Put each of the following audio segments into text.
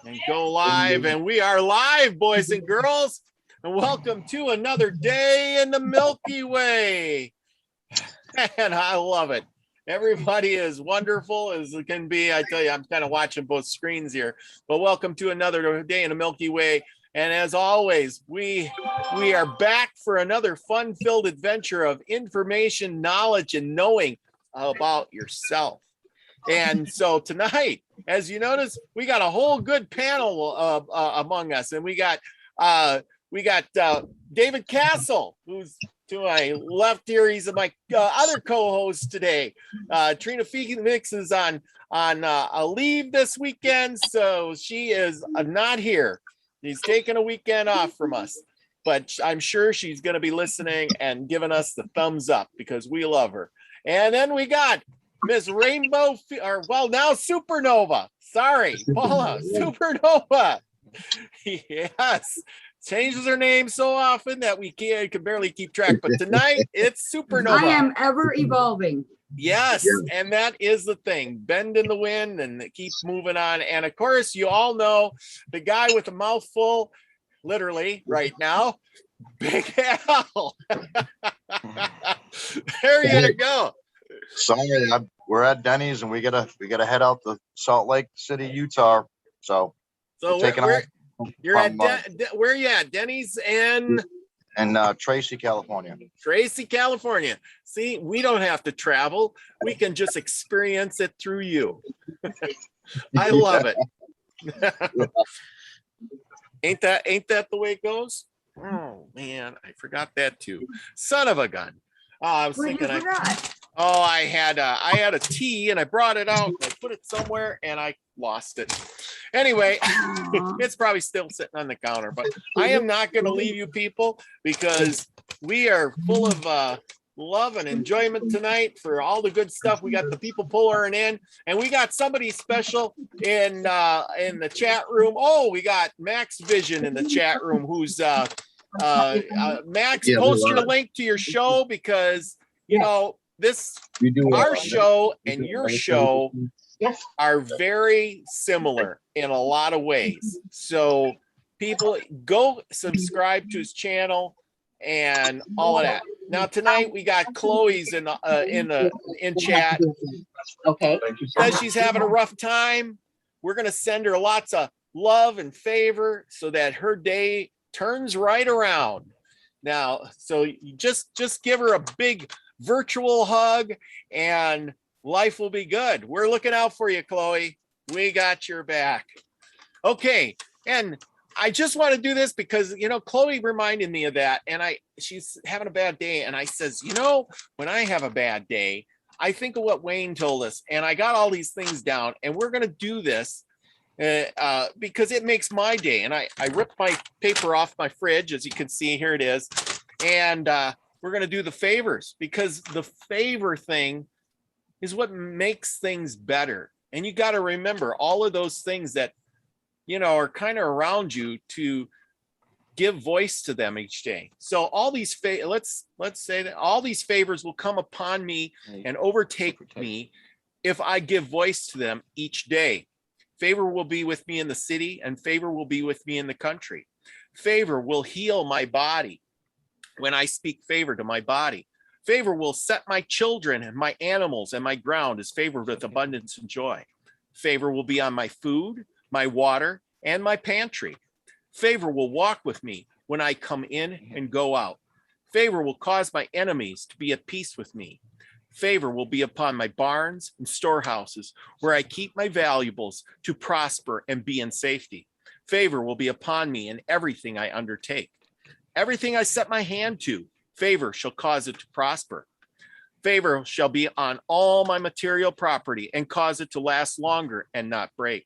And go live. And we are live, boys and girls. And welcome to another day in the Milky Way. And I love it. Everybody is wonderful as it can be. I tell you, I'm kind of watching both screens here. But welcome to another day in the Milky Way. And as always, we are back for another fun-filled adventure of information, knowledge, and knowing about yourself. And so tonight, as you notice, we got a whole good panel among us, and we got David Castle, who's to my left here. He's my other co-host today. Trina Phoenix is on a leave this weekend, so she is not here. She's taking a weekend off from us, but I'm sure she's going to be listening and giving us the thumbs up because we love her. And then we got Miss Rainbow, or well, now Supernova. Sorry, Paula, Supernova. Yes, changes her name so often that we can barely keep track. But tonight it's Supernova. I am ever evolving. Yes, and that is the thing. Bend in the wind and keep moving on. And of course, you all know the guy with a mouthful, literally right now, Big Al. There you go. Sorry, we're at Denny's and we gotta head out to Salt Lake City, Utah. So you're at where are you at? Denny's and Tracy, California. Tracy, California. See, we don't have to travel. We can just experience it through you. I love it. Ain't that the way it goes? Oh man, I forgot that too. Son of a gun. I was thinking I had a tea and I brought it out and I put it somewhere and I lost it. Anyway, it's probably still sitting on the counter, but I am not going to leave you people because we are full of love and enjoyment tonight for all the good stuff. We got the people pouring in, and we got somebody special in the chat room. Oh, we got Max Vision in the chat room. Who's Max? Post your link to your show because you know our show and your show are very similar in a lot of ways. So people go subscribe to his channel and all of that. Now tonight we got Chloe's in chat. Okay. Because she's having a rough time, we're gonna send her lots of love and favor so that her day turns right around. Now, so you just give her a big virtual hug and life will be good. We're looking out for you, Chloe. We got your back. Okay, and I just want to do this because Chloe reminded me of that, and she's having a bad day, and I says, when I have a bad day, I think of what Wayne told us, and I got all these things down, and we're gonna do this because it makes my day. And I ripped my paper off my fridge, as you can see, here it is, and we're gonna do the favors because the favor thing is what makes things better. And you got to remember all of those things that are kind of around you to give voice to them each day. So all these let's say that all these favors will come upon me and overtake me if I give voice to them each day. Favor will be with me in the city, and favor will be with me in the country. Favor will heal my body when I speak favor to my body. Favor will set my children and my animals and my ground as favored with abundance and joy. Favor will be on my food, my water, and my pantry. Favor will walk with me when I come in and go out. Favor will cause my enemies to be at peace with me. Favor will be upon my barns and storehouses where I keep my valuables to prosper and be in safety. Favor will be upon me in everything I undertake. Everything I set my hand to, favor shall cause it to prosper. Favor shall be on all my material property and cause it to last longer and not break.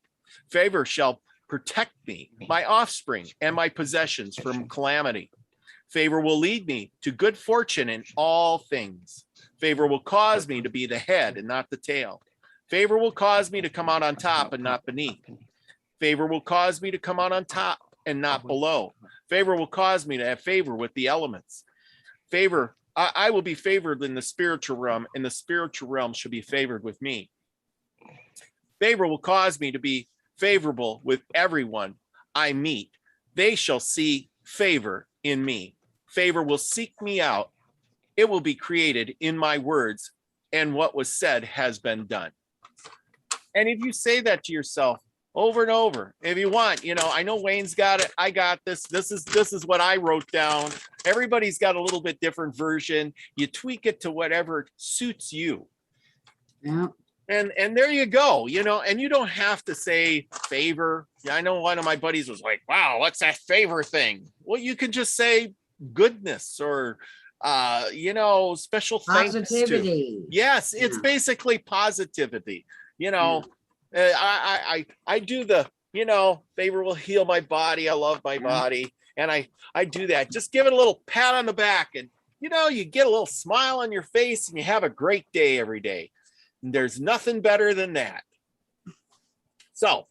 Favor shall protect me, my offspring, and my possessions from calamity. Favor will lead me to good fortune in all things. Favor will cause me to be the head and not the tail. Favor will cause me to come out on top and not beneath. Favor will cause me to come out on top and not below. Favor will cause me to have favor with the elements. Favor, I will be favored in the spiritual realm, and the spiritual realm shall be favored with me. Favor will cause me to be favorable with everyone I meet. They shall see favor in me. Favor will seek me out. It will be created in my words, and what was said has been done. And if you say that to yourself over and over, if you want, I know Wayne's got it. I got this. This is what I wrote down. Everybody's got a little bit different version. You tweak it to whatever suits you. Yeah. And there you go, and you don't have to say favor. Yeah, I know one of my buddies was like, wow, what's that favor thing? Well, you could just say goodness or, special thanks to. Positivity. Yes, it's basically positivity. I do the, favor will heal my body. I love my body. And I do that. Just give it a little pat on the back and, you get a little smile on your face and you have a great day every day. There's nothing better than that. So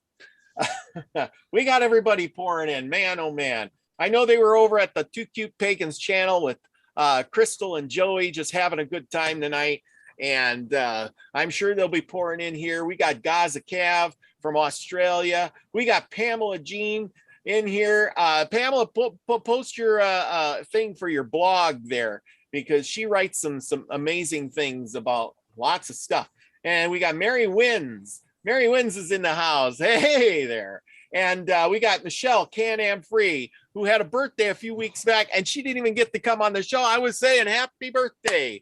we got everybody pouring in, man. Oh man. I know they were over at the Two Cute Pagans channel with Crystal and Joey just having a good time tonight. And I'm sure they'll be pouring in here. We got Gaza Cav from Australia. We got Pamela Jean in here. Pamela, post your thing for your blog there, because she writes some amazing things about lots of stuff. And we got Mary Wins. Mary Wins is in the house. Hey there. And we got Michelle Can-Am Free, who had a birthday a few weeks back, and she didn't even get to come on the show. I was saying happy birthday.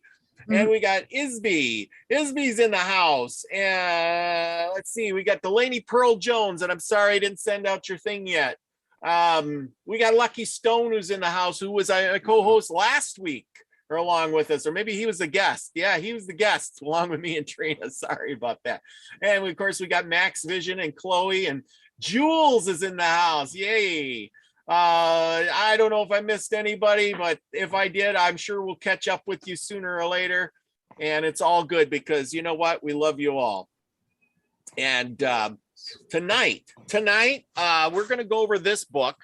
And we got Isby. Isby's in the house. And let's see, we got Delaney Pearl Jones, and I'm sorry I didn't send out your thing yet. We got Lucky Stone, who's in the house, who was a co-host last week, or along with us, or maybe he was the guest. Yeah, he was the guest along with me and Trina. Sorry about that. And of course, we got Max Vision and Chloe, and Jules is in the house. Yay. I don't know if I missed anybody, but if I did, I'm sure we'll catch up with you sooner or later. And it's all good, because you know what? We love you all. And tonight, we're going to go over this book.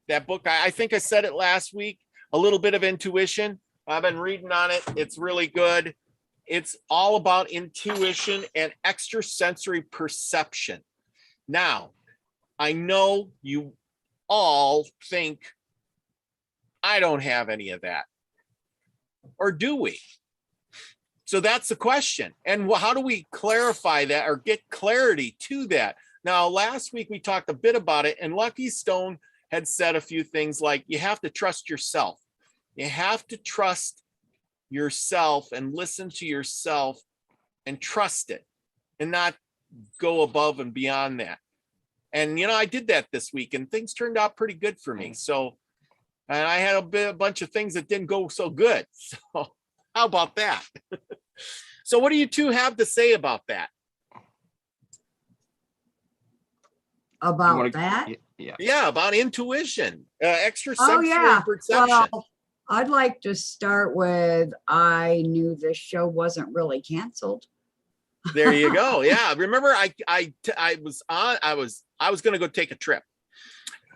That book, I think I said it last week, A Little Bit of Intuition. I've been reading on it. It's really good. It's all about intuition and extrasensory perception. Now, I know you all think I don't have any of that. Or do we? So that's the question. And how do we clarify that or get clarity to that? Now, last week we talked a bit about it, and Lucky Stone had said a few things like, you have to trust yourself. You have to trust yourself and listen to yourself and trust it and not go above and beyond that. And, I did that this week and things turned out pretty good for me. So, and I had a bunch of things that didn't go so good. So how about that? So what do you two have to say about that? About that? Yeah, about intuition, extrasensory perception. Well, I'd like to start with, I knew this show wasn't really canceled. There you go. Yeah. Remember, I was going to go take a trip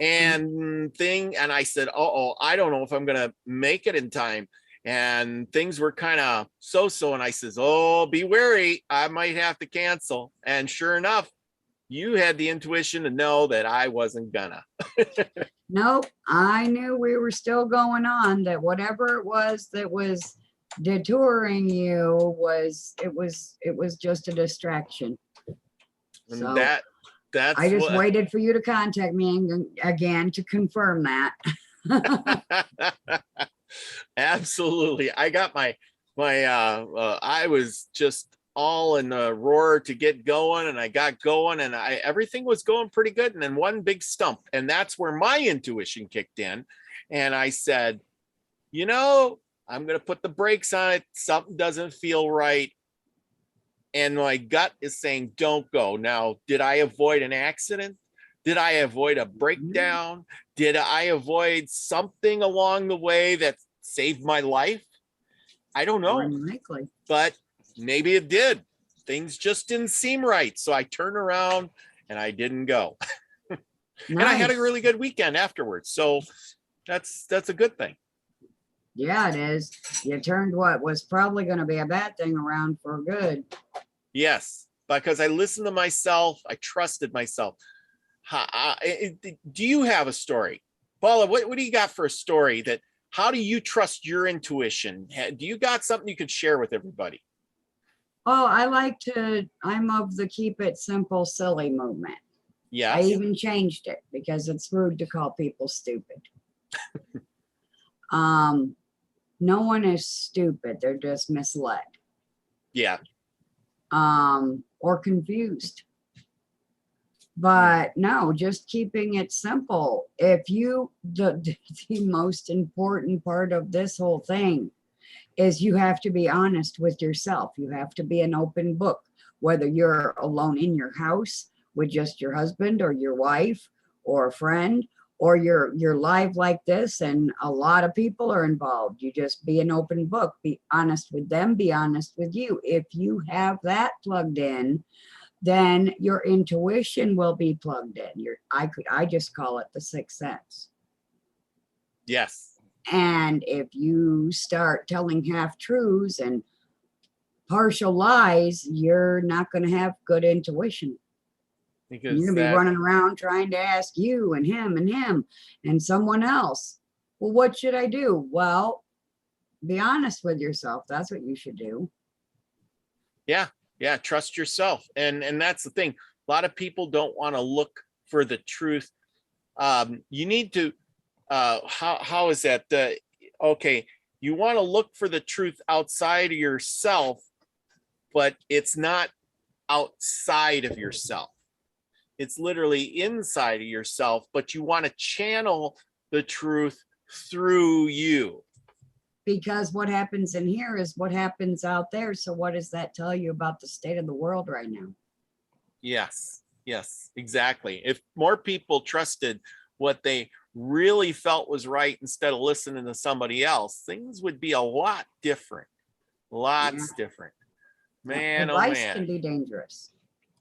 and I said, I don't know if I'm going to make it in time. And things were kind of so-so. And I says, be wary. I might have to cancel. And sure enough, you had the intuition to know that I wasn't gonna. Nope. I knew we were still going on, that whatever it was that was detouring you was just a distraction. And So that's I just waited for you to contact me again to confirm that. Absolutely. I got my I was just all in a roar to get going, and I got going, and everything was going pretty good. And then one big stump, and that's where my intuition kicked in. And I said, I'm going to put the brakes on it. Something doesn't feel right. And my gut is saying, don't go. Now, did I avoid an accident? Did I avoid a breakdown? Did I avoid something along the way that saved my life? I don't know. Unlikely. But maybe it did. Things just didn't seem right. So I turned around and I didn't go. Nice. And I had a really good weekend afterwards. So that's a good thing. Yeah, it is. You turned what was probably going to be a bad thing around for good. Yes, because I listened to myself. I trusted myself. do you have a story? Paula, what do you got for a story that, how do you trust your intuition? Do you got something you could share with everybody? Oh, I'm of the keep it simple, silly movement. I Yes. even changed it because it's rude to call people stupid. No one is stupid. They're just misled. Yeah. Or confused. But no, just keeping it simple. If you, the most important part of this whole thing is you have to be honest with yourself. You have to be an open book, whether you're alone in your house with just your husband or your wife or a friend, or you're live like this and a lot of people are involved. You just be an open book, be honest with them, be honest with you. If you have that plugged in, then your intuition will be plugged in. I just call it the sixth sense. Yes. And if you start telling half truths and partial lies, you're not going to have good intuition. Because You're going to be running around trying to ask you and him and someone else, well, what should I do? Well, be honest with yourself. That's what you should do. Yeah. Yeah. Trust yourself. And that's the thing. A lot of people don't want to look for the truth. You need to, how is that? Okay. You want to look for the truth outside of yourself, but it's not outside of yourself. It's literally inside of yourself, but you want to channel the truth through you. Because what happens in here is what happens out there. So what does that tell you about the state of the world right now? Yes, yes, exactly. If more people trusted what they really felt was right instead of listening to somebody else, things would be a lot different. Lots different. Man, advice oh man. can be dangerous.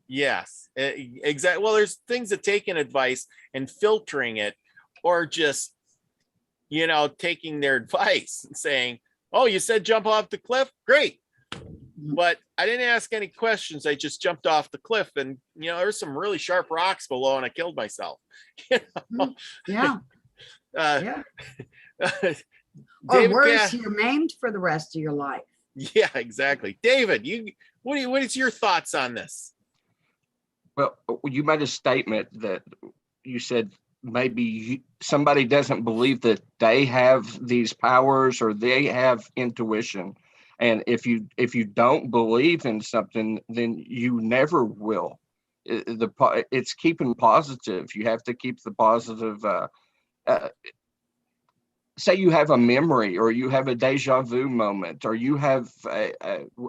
Yes, exactly. Well, there's things that taking advice and filtering it, or just, taking their advice and saying, oh, you said jump off the cliff? Great. But I didn't ask any questions. I just jumped off the cliff and, there's some really sharp rocks below and I killed myself. Yeah. Yeah. Or worse, you're maimed for the rest of your life. Yeah, exactly. David, what is your thoughts on this? Well, you made a statement that you said maybe somebody doesn't believe that they have these powers or they have intuition. And if you don't believe in something, then you never will. It's keeping positive. You have to keep the positive. Say you have a memory or you have a deja vu moment or you have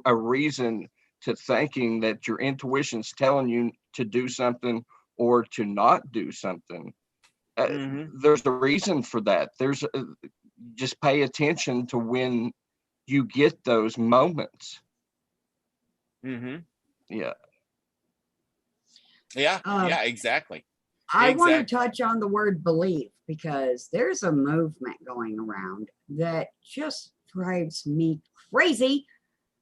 a reason to thinking that your intuition's telling you to do something or to not do something. There's a reason for that. Just pay attention to when you get those moments. Yeah. Yeah, Exactly. I want to touch on the word believe because there's a movement going around that just drives me crazy.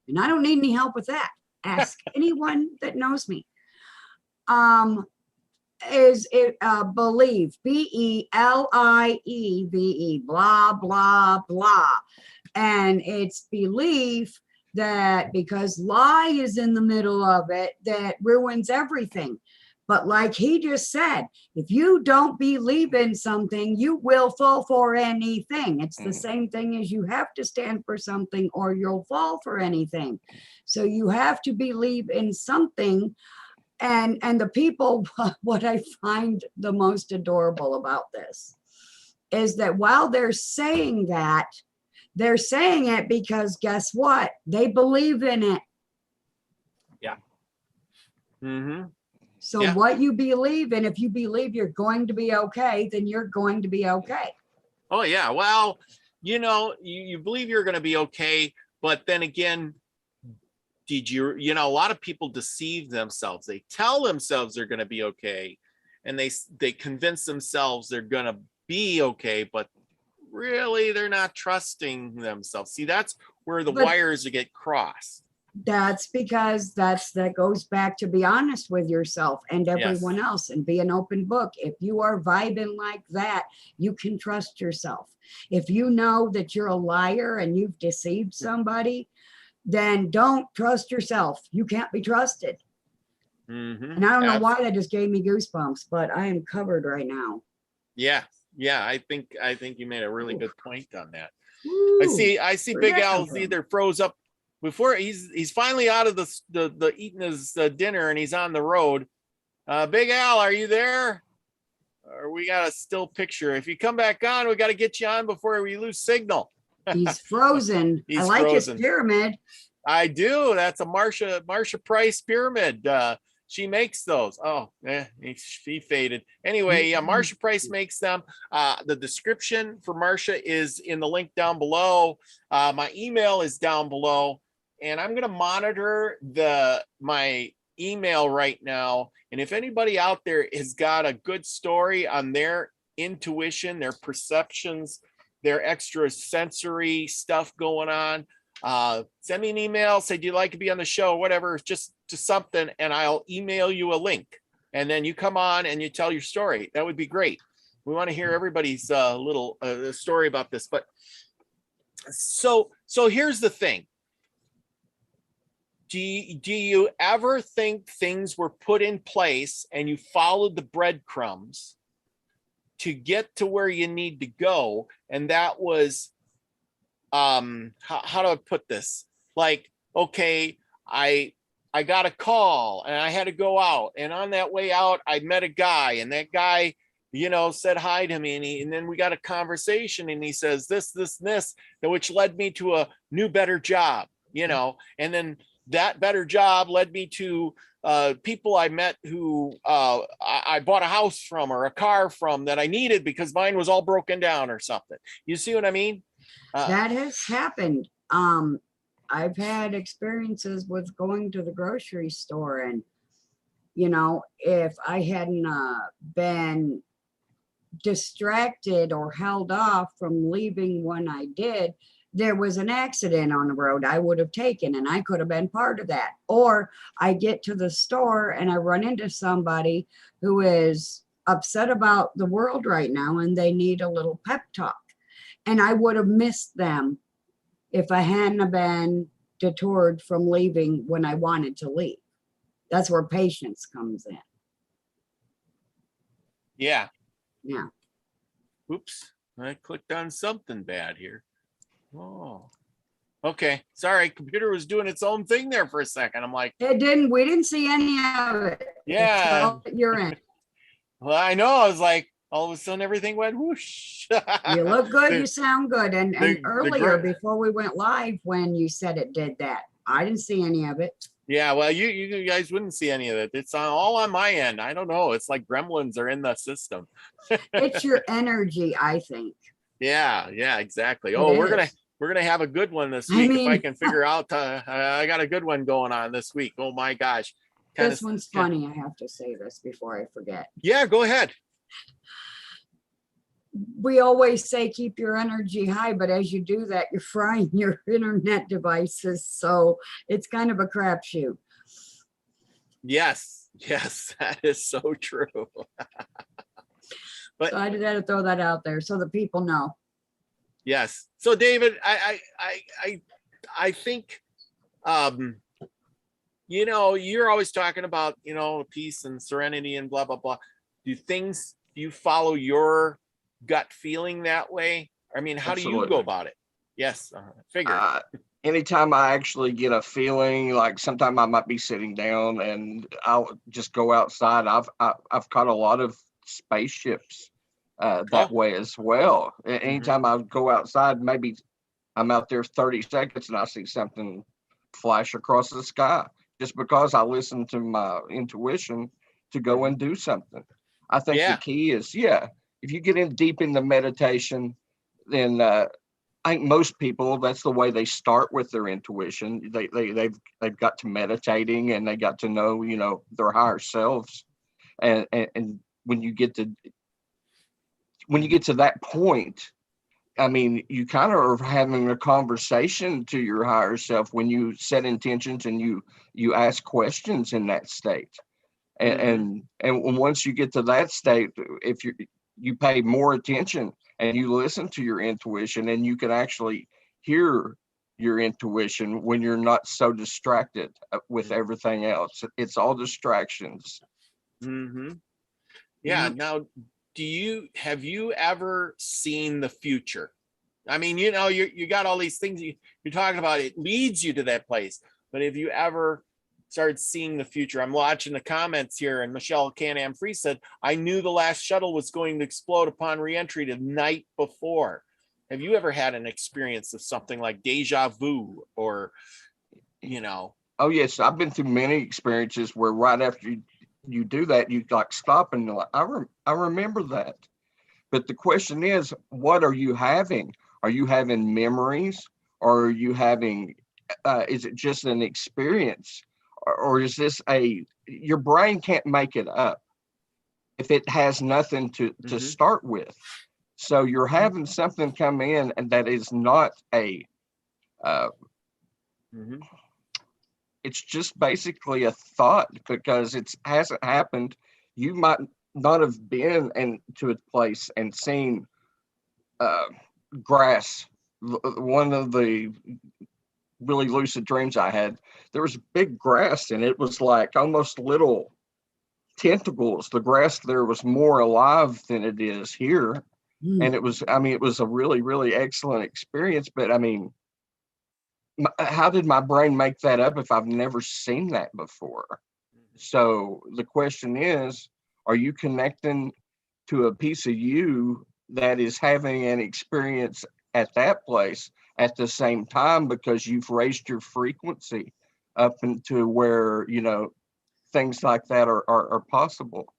And I don't need any help with that. Ask anyone that knows me. Is it believe, BELIEVE, blah, blah, blah. And it's belief that because lie is in the middle of it, that ruins everything. But like he just said, if you don't believe in something, you will fall for anything. It's the same thing as you have to stand for something or you'll fall for anything. So you have to believe in something. And the people, what I find the most adorable about this is that while they're saying that, they're saying it because guess what? They believe in it. Yeah. So what you believe in, if you believe you're going to be okay, then you're going to be okay. Oh, yeah. Well, you believe you're going to be okay. But then again, a lot of people deceive themselves. They tell themselves they're going to be okay. And they convince themselves they're going to be okay. But really, they're not trusting themselves. See, that's where the wires get crossed. That's because that goes back to be honest with yourself and everyone else and be an open book. If you are vibing like that, you can trust yourself. If you know that you're a liar and you've deceived somebody, then don't trust yourself. You can't be trusted. And I don't know why that just gave me goosebumps, but I am covered right now. Yeah. I think you made a really good point on that. Ooh, I see Big Al's either froze up before he's finally out of the eating his dinner and he's on the road. Big Al, are you there? Or we got a still picture. If you come back on, we got to get you on before we lose signal. He's frozen. He's I like frozen. his pyramid. I do. That's a Marsha Price pyramid. She makes those. Oh, he faded. Anyway, Marsha Price makes them. The description for Marsha is in the link down below. My email is down below, and I'm going to monitor my email right now. And if anybody out there has got a good story on their intuition, their perceptions, their extrasensory stuff going on, send me an email, say, do you like to be on the show, whatever, just to something, and I'll email you a link, and then you come on and you tell your story. That would be great. We want to hear everybody's little story about this. But so here's the thing. Do you ever think things were put in place and you followed the breadcrumbs to get to where you need to go, and that was how do I put this? Like, okay, I got a call and I had to go out, and on that way out, I met a guy, and that guy, said hi to me, and then we got a conversation, and he says this, which led me to a new, better job, and then that better job led me to people I met who I bought a house from or a car from that I needed because mine was all broken down or something. You see what I mean? That has happened. I've had experiences with going to the grocery store, and if I hadn't been distracted or held off from leaving when I did, there was an accident on the road I would have taken, and I could have been part of that. Or I get to the store and I run into somebody who is upset about the world right now and they need a little pep talk. And I would have missed them if I hadn't been detoured from leaving when I wanted to leave. That's where patience comes in. Yeah. Yeah. Oops, I clicked on something bad here. Oh, okay. Sorry, computer was doing its own thing there for a second. I'm like, we didn't see any of it. Yeah. You're in. Well, I know. I was like, all of a sudden everything went whoosh. You look good, you sound good. And earlier, before we went live, when you said it did that, I didn't see any of it. Yeah, well, you guys wouldn't see any of it. It's all on my end. I don't know. It's like gremlins are in the system. It's your energy, I think. Yeah, exactly. We're gonna have a good one this week. If I can figure out, I got a good one going on this week. Oh my gosh. This one's funny. I have to say this before I forget. Yeah, go ahead. We always say keep your energy high, but as you do that, you're frying your internet devices. So it's kind of a crapshoot. Yes, that is so true. But so I had to throw that out there so that people know. Yes. So David, I think, you're always talking about, peace and serenity and blah, blah, blah. Do you follow your gut feeling that way? I mean, how Absolutely. do you go about it? Yes. Figure. Anytime I actually get a feeling, like sometime I might be sitting down and I'll just go outside. I've caught a lot of spaceships that way as well. Anytime I go outside, maybe I'm out there 30 seconds and I see something flash across the sky just because I listen to my intuition to go and do something. I think the key is, if you get in deep into meditation, then I think most people, that's the way they start with their intuition. They've got to meditating and they got to know, their higher selves. And when you get to that point, I mean, you kind of are having a conversation to your higher self when you set intentions and you ask questions in that state. And once you get to that state, if you pay more attention and you listen to your intuition, and you can actually hear your intuition when you're not so distracted with everything else. It's all distractions. Yeah. Now, have you ever seen the future? I mean, you know, you got all these things you're talking about. It leads you to that place. But have you ever started seeing the future? I'm watching the comments here, and Michelle Can-Am Free said, I knew the last shuttle was going to explode upon reentry the night before. Have you ever had an experience of something like deja vu, or, you know? Oh, yes. I've been through many experiences where right after you do that, you like stop and you're like, I remember that. But the question is, what are you having? Are you having memories, or are you having, is it just an experience? Or is this your brain can't make it up if it has nothing to start with. So you're having something come in, and that is not it's just basically a thought, because it hasn't happened. You might not have been into a place and seen grass. One of the really lucid dreams I had, there was big grass, and it was like almost little tentacles. The grass there was more alive than it is here. And it was a really, really excellent experience. But I mean, how did my brain make that up if I've never seen that before? So the question is, are you connecting to a piece of you that is having an experience at that place at the same time, because you've raised your frequency up into where, you know, things like that are possible?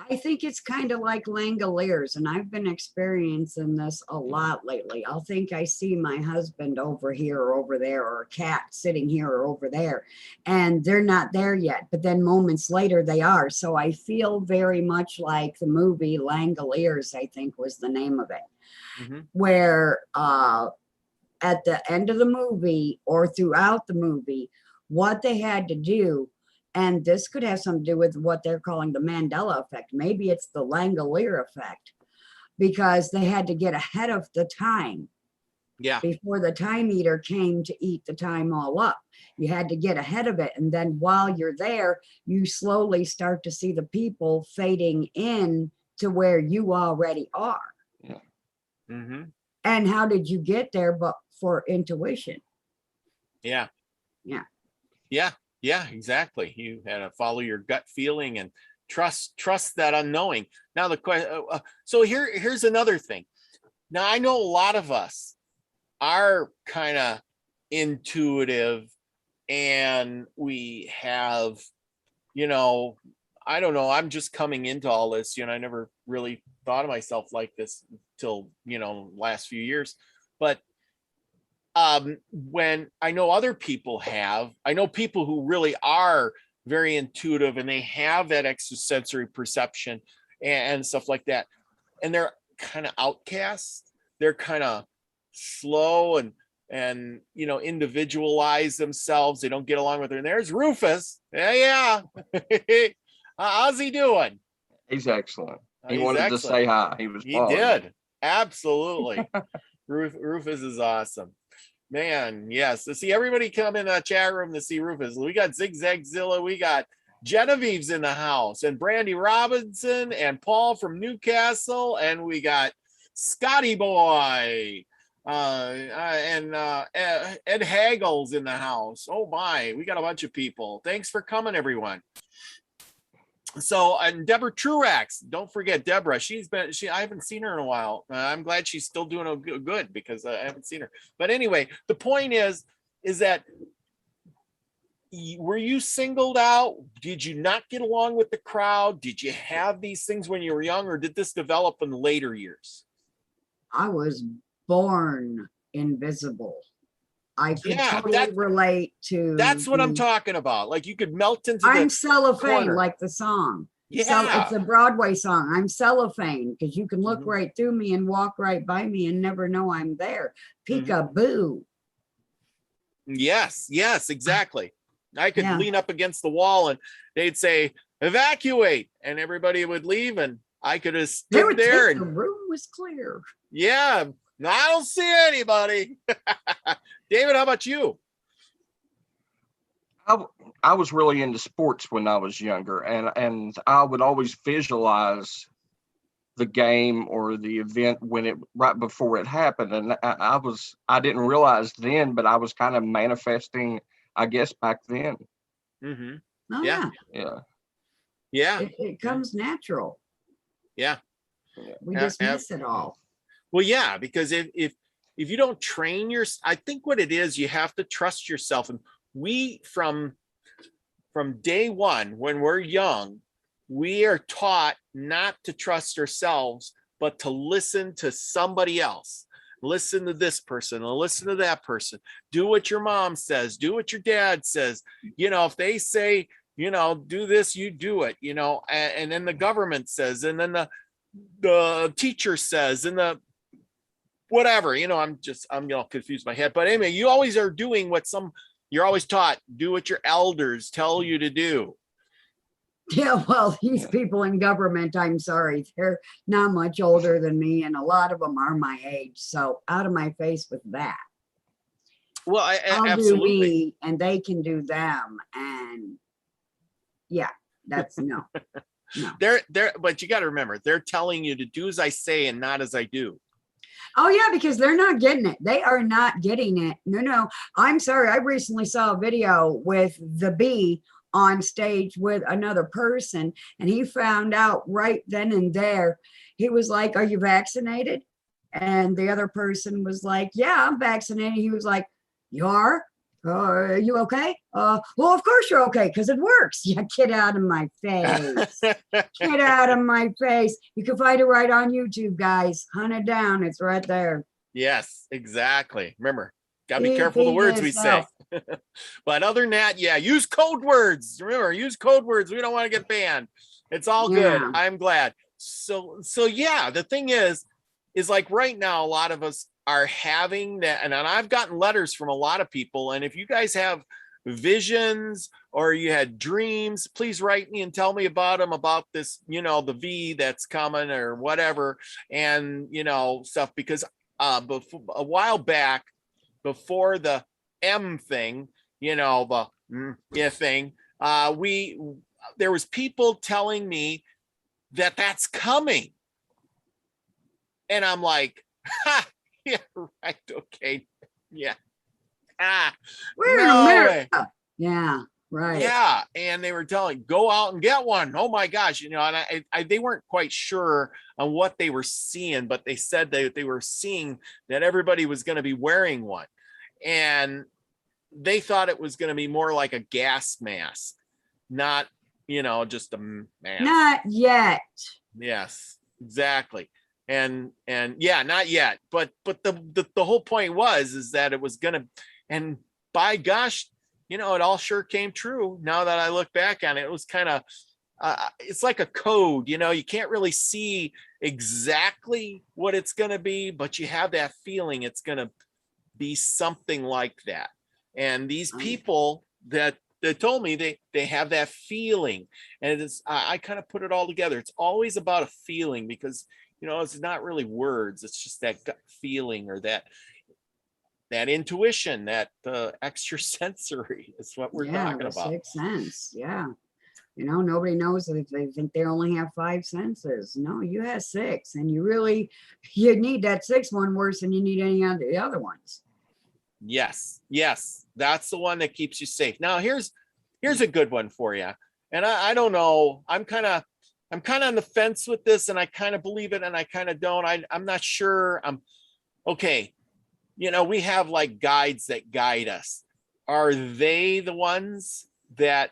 I think it's kind of like Langoliers, and I've been experiencing this a lot lately. I'll think I see my husband over here or over there, or a cat sitting here or over there, and they're not there yet, but then moments later they are. So I feel very much like the movie Langoliers, I think was the name of it, where at the end of the movie or throughout the movie, what they had to do, and this could have something to do with what they're calling the Mandela effect. Maybe it's the Langolier effect, because they had to get ahead of the time. Yeah. Before the time eater came to eat the time all up. You had to get ahead of it. And then while you're there, you slowly start to see the people fading in to where you already are. Yeah. And how did you get there but for intuition? Yeah. Yeah. Yeah. Yeah, exactly. You had to follow your gut feeling and trust that unknowing. Now the question, so here's another thing. Now I know a lot of us are kind of intuitive, and we have, you know, I don't know, I'm just coming into all this, you know, I never really thought of myself like this till, you know, last few years. But when I know other people I know people who really are very intuitive, and they have that extrasensory perception and stuff like that. And they're kind of outcasts. They're kind of slow and, you know, individualize themselves. They don't get along with her. And there's Rufus. Yeah. How's he doing? He's excellent. He wanted to say hi. He did. Absolutely. Rufus is awesome. Man, yes. To see everybody come in the chat room to see Rufus. We got Zigzagzilla. We got Genevieve's in the house, and Brandy Robinson, and Paul from Newcastle, and we got Scotty Boy, and Ed Hagel's in the house. Oh my, we got a bunch of people. Thanks for coming, everyone. So, and Deborah Truax, don't forget Deborah. I haven't seen her in a while. I'm glad she's still doing good, because I haven't seen her. But anyway, the point is that, were you singled out? Did you not get along with the crowd? Did you have these things when you were young, or did this develop in later years? I was born invisible. I could totally relate to. That's what I'm talking about. Like, you could melt into. I'm cellophane, like the song. So it's Yeah. a Broadway song. I'm cellophane because you can look Mhm. right through me and walk right by me and never know I'm there. Mhm. Peekaboo. Yes, yes, exactly. I could Yeah. lean up against the wall and they'd say, evacuate, and everybody would leave, and I could have They stood would there think the and room was clear. yeah, I don't see anybody. David, how about you? I was really into sports when I was younger, and I would always visualize the game or the event when it right before it happened. And I didn't realize then, but I was kind of manifesting, I guess, back then. Mm-hmm. Oh Yeah. yeah. Yeah. Yeah. It comes natural. Yeah. We A- just ab- miss it all. Well, yeah, because if you don't train I think what it is, you have to trust yourself. And we from day one, when we're young, we are taught not to trust ourselves, but to listen to somebody else. Listen to this person and listen to that person. Do what your mom says, do what your dad says. You know, if they say, you know, do this, you do it, you know, and then the government says, and then the teacher says, and the whatever, you know, I'm you know, confused my head. But anyway, you always are doing what you're always taught, do what your elders tell you to do. Yeah, well, these people in government, I'm sorry, they're not much older than me, and a lot of them are my age. So out of my face with that. Well, I'll do absolutely. me and they can do them. And yeah, that's no. But you got to remember, they're telling you to do as I say and not as I do. Oh yeah, because they're not getting it. They are not getting it. No. I'm sorry. I recently saw a video with the bee on stage with another person, and he found out right then and there. He was like, "Are you vaccinated?" And the other person was like, "Yeah, I'm vaccinated." He was like, "You are? Are you okay?" Well, of course you're okay because it works. Yeah, get out of my face. Get out of my face. You can find it right on YouTube, guys. Hunt it down. It's right there. Yes, exactly. Remember, gotta be Feed careful the words we say. yourself. But other than that, yeah, use code words. Remember, use code words. We don't want to get banned. It's all good. Yeah. I'm glad. So yeah, the thing is like right now, a lot of us are having that, and I've gotten letters from a lot of people. And if you guys have visions or you had dreams, please write me and tell me about them, about this, you know, the V that's coming or whatever, and you know, stuff, because before, a while back, before the M thing, you know, the thing, there was people telling me that that's coming, and I'm like, ha, yeah, right, okay, yeah, We're in no way. America. Yeah, right. Yeah, and they were telling, go out and get one. Oh my gosh, you know, and they weren't quite sure on what they were seeing, but they said they were seeing that everybody was going to be wearing one, and they thought it was going to be more like a gas mask, not, you know, just a mask. Not yet. Yes, exactly. And yeah, not yet. But the whole point is that it was going to, and by gosh, you know, it all sure came true. Now that I look back on it, it was kind of, it's like a code, you know, you can't really see exactly what it's going to be, but you have that feeling it's going to be something like that. And these people that told me they have that feeling, and it's, I kind of put it all together. It's always about a feeling, because, you know, it's not really words. It's just that gut feeling, or that intuition, that extrasensory is what we're talking the about. sixth sense. Yeah. You know, nobody knows if they think they only have 5 senses. No, you have 6, and you need that 6th one worse than you need any of the other ones. Yes, that's the one that keeps you safe. Now here's a good one for you, and I don't know, I'm kind of on the fence with this, and I kind of believe it and I kind of don't. I'm not sure. I'm okay. You know, we have like guides that guide us. Are they the ones that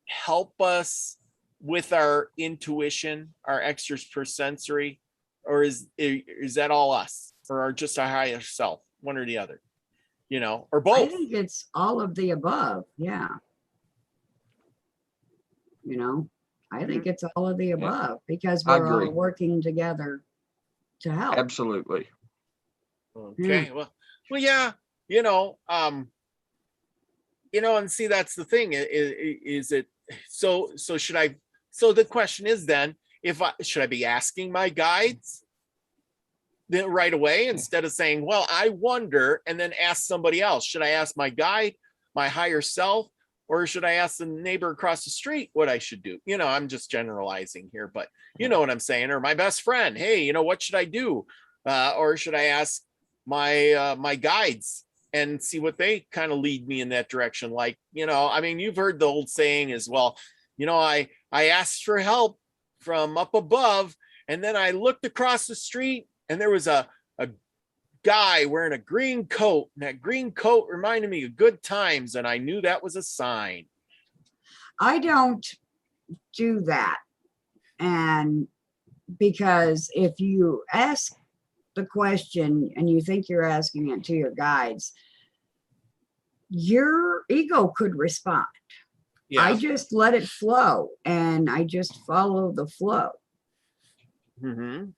help us with our intuition, our extrasensory, or is that all us, or just our higher self, one or the other? You know, or both? I think it's all of the above. Yeah. You know, I think it's all of the above because I we're all agree. working together to help. Absolutely. Okay. Well, yeah, and see, that's the thing. Is it so should I, so the question is then, should I be asking my guides then right away instead of saying, well, I wonder, and then ask somebody else? Should I ask my guide, my higher self, or should I ask the neighbor across the street what I should do? I'm just generalizing here, but you know what I'm saying, or my best friend, hey, what should I do? Or should I ask my guides and see what they kind of lead me in that direction? Like, you've heard the old saying as well, I asked for help from up above, and then I looked across the street and there was a guy wearing a green coat, and that green coat reminded me of good times, and I knew that was a sign. I don't do that. And because if you ask the question and you think you're asking it to your guides, your ego could respond. Yeah. I just let it flow and I just follow the flow. Mm-hmm.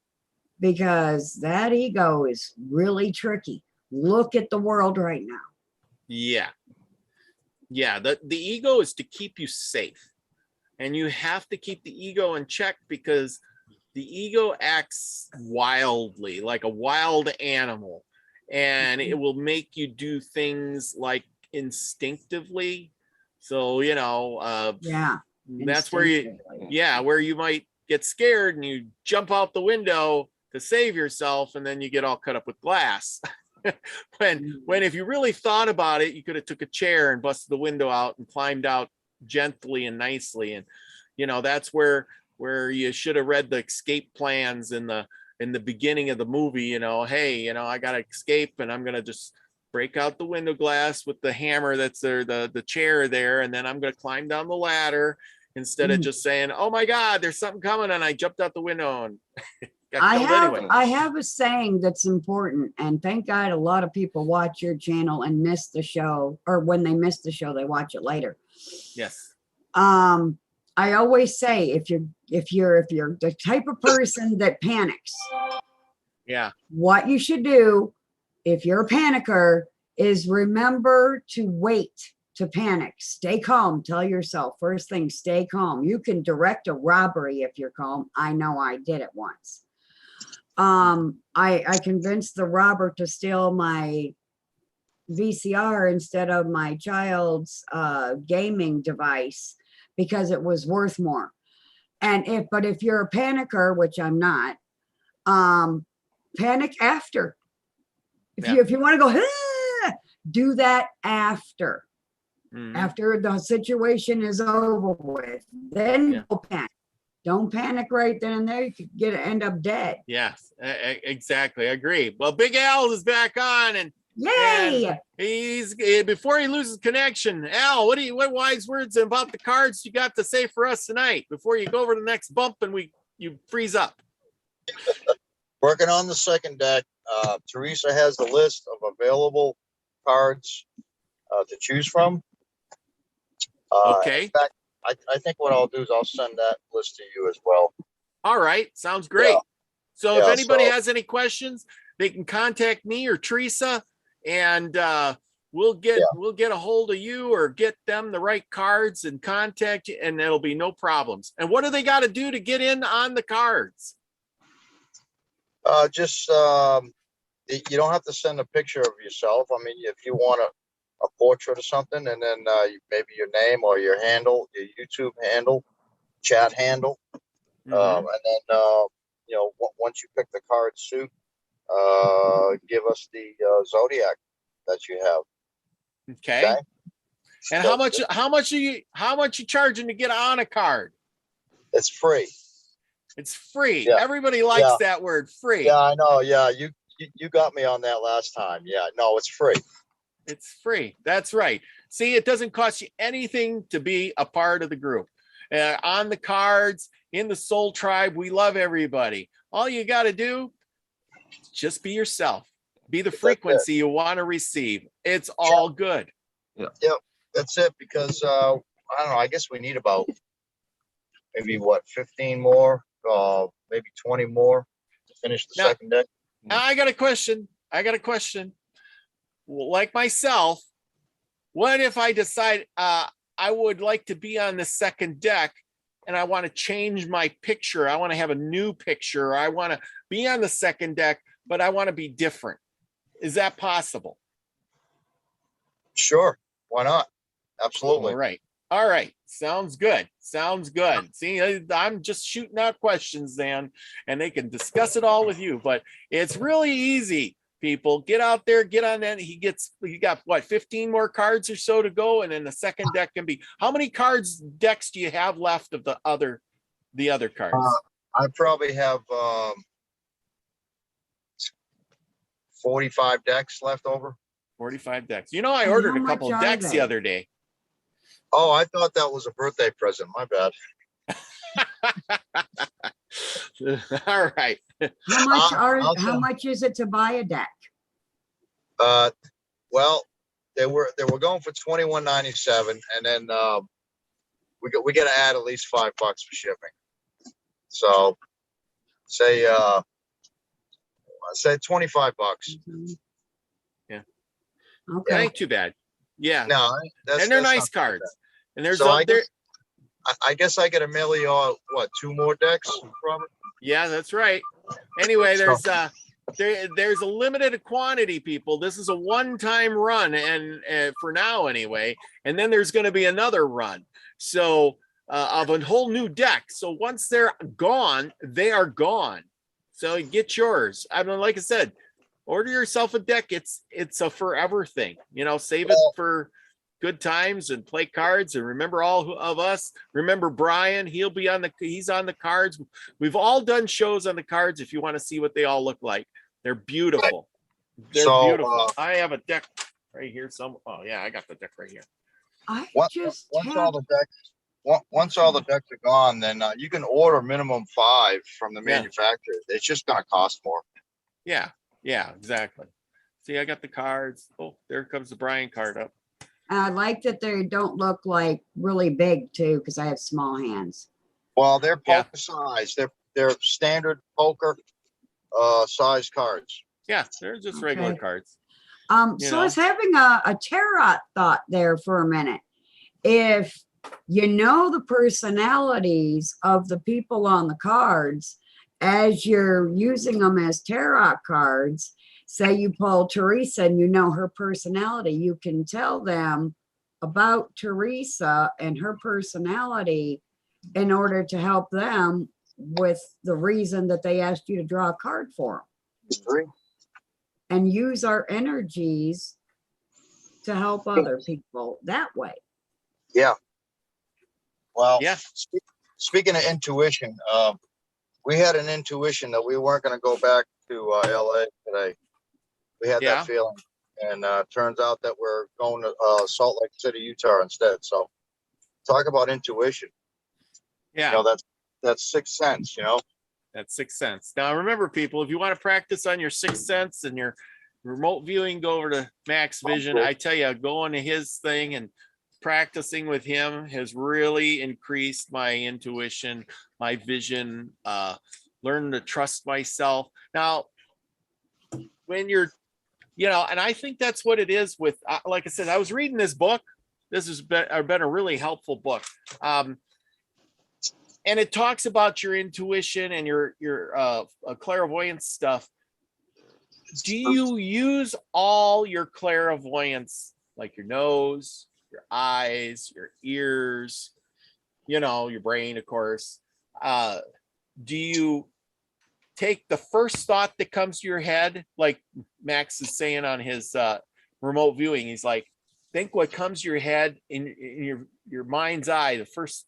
Because that ego is really tricky. Look at the world right now. Yeah. The ego is to keep you safe, and you have to keep the ego in check because the ego acts wildly, like a wild animal, and it will make you do things like instinctively. So, that's where you might get scared and you jump out the window to save yourself, and then you get all cut up with glass. when if you really thought about it, you could have took a chair and busted the window out and climbed out gently and nicely. And that's where you should have read the escape plans in the beginning of the movie. Hey, I gotta escape, and I'm gonna just break out the window glass with the hammer that's there, the chair there, and then I'm gonna climb down the ladder, instead of just saying, oh my God, there's something coming, and I jumped out the window and I have a saying that's important, and thank God a lot of people watch your channel and miss the show, or when they miss the show, they watch it later. Yes. I always say, if you're the type of person that panics, what you should do if you're a panicker is remember to wait to panic. Stay calm. Tell yourself first thing, stay calm. You can direct a robbery if you're calm. I know I did it once. I convinced the robber to steal my VCR instead of my child's gaming device because it was worth more. But if you're a panicker, which I'm not, panic after. If you want to go, do that after. After the situation is over with, then go panic. Don't panic right then and there. You could end up dead. Yes, exactly. I agree. Well, Big Al is back on, and yay! And he's before he loses connection. Al, what wise words about the cards you got to say for us tonight before you go over the next bump and you freeze up? Working on the second deck. Teresa has the list of available cards to choose from. Okay. In fact, I think what I'll do is I'll send that list to you as well. All right. Sounds great. So if anybody has any questions, they can contact me or Teresa, and we'll get a hold of you or get them the right cards and contact you, and there'll be no problems. And what do they got to do to get in on the cards? You don't have to send a picture of yourself. I mean, if you want a portrait or something, and then maybe your name or your handle, your YouTube handle, chat handle, and then once you pick the card suit, give us the zodiac that you have. Okay. And how much you charging to get on a card? It's free. It's free. Yeah. Everybody likes that word, free. Yeah, I know. Yeah, you got me on that last time. Yeah, no, it's free. It's free. That's right. See, it doesn't cost you anything to be a part of the group. On the cards, in the Soul Tribe, we love everybody. All you got to do, just be yourself. Be the frequency you want to receive. It's all good. Yep, that's it. Because I don't know. I guess we need about maybe what, 15 more, maybe 20 more to finish the Now- second deck. Now I got a question. Well, like myself, what if I decide I would like to be on the second deck and I want to change my picture? I want to have a new picture. I want to be on the second deck, but I want to be different. Is that possible? Sure, why not? Absolutely. All right. Sounds good. See, I'm just shooting out questions, Dan, and they can discuss it all with you, but it's really easy. People, get out there, get on that. You got what, 15 more cards or so to go, and then the second deck can be. How many decks do you have left of the other cards? I probably have 45 decks left over. 45 decks. You know, I ordered a how couple much of are decks the they? other day. Oh, I thought that was a birthday present. My bad. All right. How much is it to buy a deck? Well, they were going for $21.97, and then we got to add at least $5 for shipping. So say 25 bucks. Yeah. Okay. It ain't too bad. Yeah. No, And they're nice cards. And there's So I I guess I got to mail you all, what, 2 more decks, Robert? Yeah, that's right. Anyway, there's a limited quantity, people. This is a one-time run, and for now anyway. And then there's going to be another run, so of a whole new deck. So once they're gone, they are gone. So get yours. I mean, like I said, order yourself a deck. It's a forever thing. You know, save it for good times and play cards, and remember all of us. Remember Brian, he's on the cards. We've all done shows on the cards. If you want to see what they all look like, they're beautiful. They're beautiful. I have a deck right here. Oh yeah, I got the deck right here. Once all the decks are gone, then you can order minimum 5 from the manufacturer. It's just going to cost more. Yeah, exactly. See, I got the cards. Oh, there comes the Brian card up. I like that they don't look like really big too, because I have small hands. Well, they're poker size. They're standard poker size cards. Yeah, they're just regular cards. So I was having a tarot thought there for a minute. If you know the personalities of the people on the cards, as you're using them as tarot cards, say you pull Teresa and you know her personality, you can tell them about Teresa and her personality in order to help them with the reason that they asked you to draw a card for them. And use our energies to help other people that way. Yeah. Well, yeah. Speaking of intuition, we had an intuition that we weren't going to go back to LA today. We had that feeling, and turns out that we're going to Salt Lake City, Utah instead. So talk about intuition. Yeah. You know, that's sixth sense, you know. That's sixth sense. Now remember, people, if you want to practice on your sixth sense and your remote viewing, go over to Max Vision. I tell you, going to his thing and practicing with him has really increased my intuition, my vision, learn to trust myself. Now, when you're, you know, and I think that's what it is with, like I said, I was reading this book. This has been a really helpful book. And it talks about your intuition and your clairvoyance stuff. Do you use all your clairvoyance, like your nose, your eyes, your ears, you know, your brain, of course? Do you take the first thought that comes to your head, like Max is saying on his remote viewing? He's like, think what comes to your head in your mind's eye, the first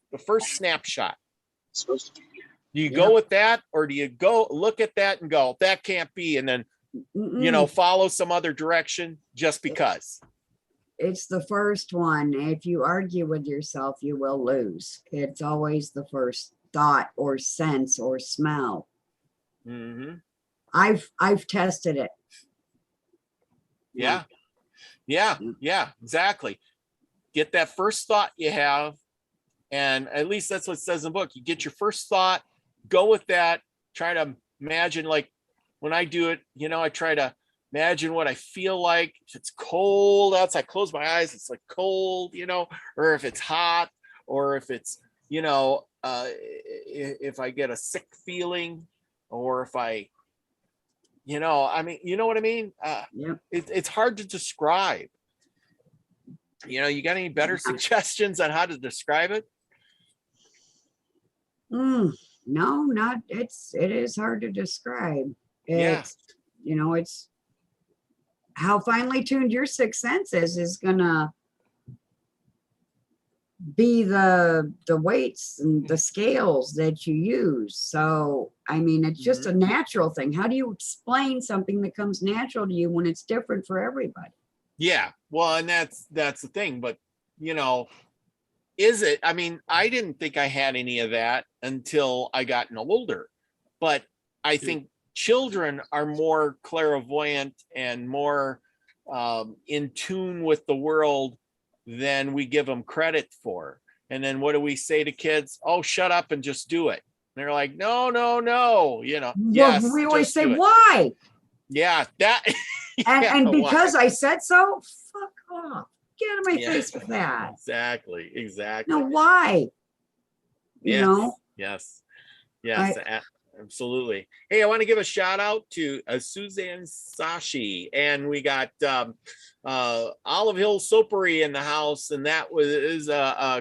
snapshot. Do you go with that, or do you go look at that and go, that can't be, and then you know, follow some other direction just because? It's the first one. If you argue with yourself, you will lose. It's always the first thought or sense or smell. Mm-hmm. I've tested it. Yeah, exactly. Get that first thought you have, And at least that's what it says in the book. You get your first thought, go with that, try to imagine, like when I do it, I try to imagine what I feel like. If it's cold outside, close my eyes, it's like cold, or if it's hot, or if it's, if I get a sick feeling, or if I, I mean, you know what I mean? Yep. It's hard to describe. You got any better suggestions on how to describe it? No, not, it is hard to describe. It's, it's how finely tuned your sixth sense is gonna be the weights and the scales that you use. So, I mean, it's just a natural thing. How do you explain something that comes natural to you when it's different for everybody? Yeah, well, and that's the thing, but is it? I mean, I didn't think I had any of that until I got older, but I think children are more clairvoyant and more in tune with the world than we give them credit for. And then what do we say to kids? Oh, shut up and just do it. And they're like, no, yes, well, we always say, do it. Why? Yeah, that. And because why? I said so, fuck off. Get out of my face with that. Exactly. No, why? Yes. Absolutely. Hey, I want to give a shout out to Suzanne Sashi, and we got Olive Hill Soapery in the house, and that was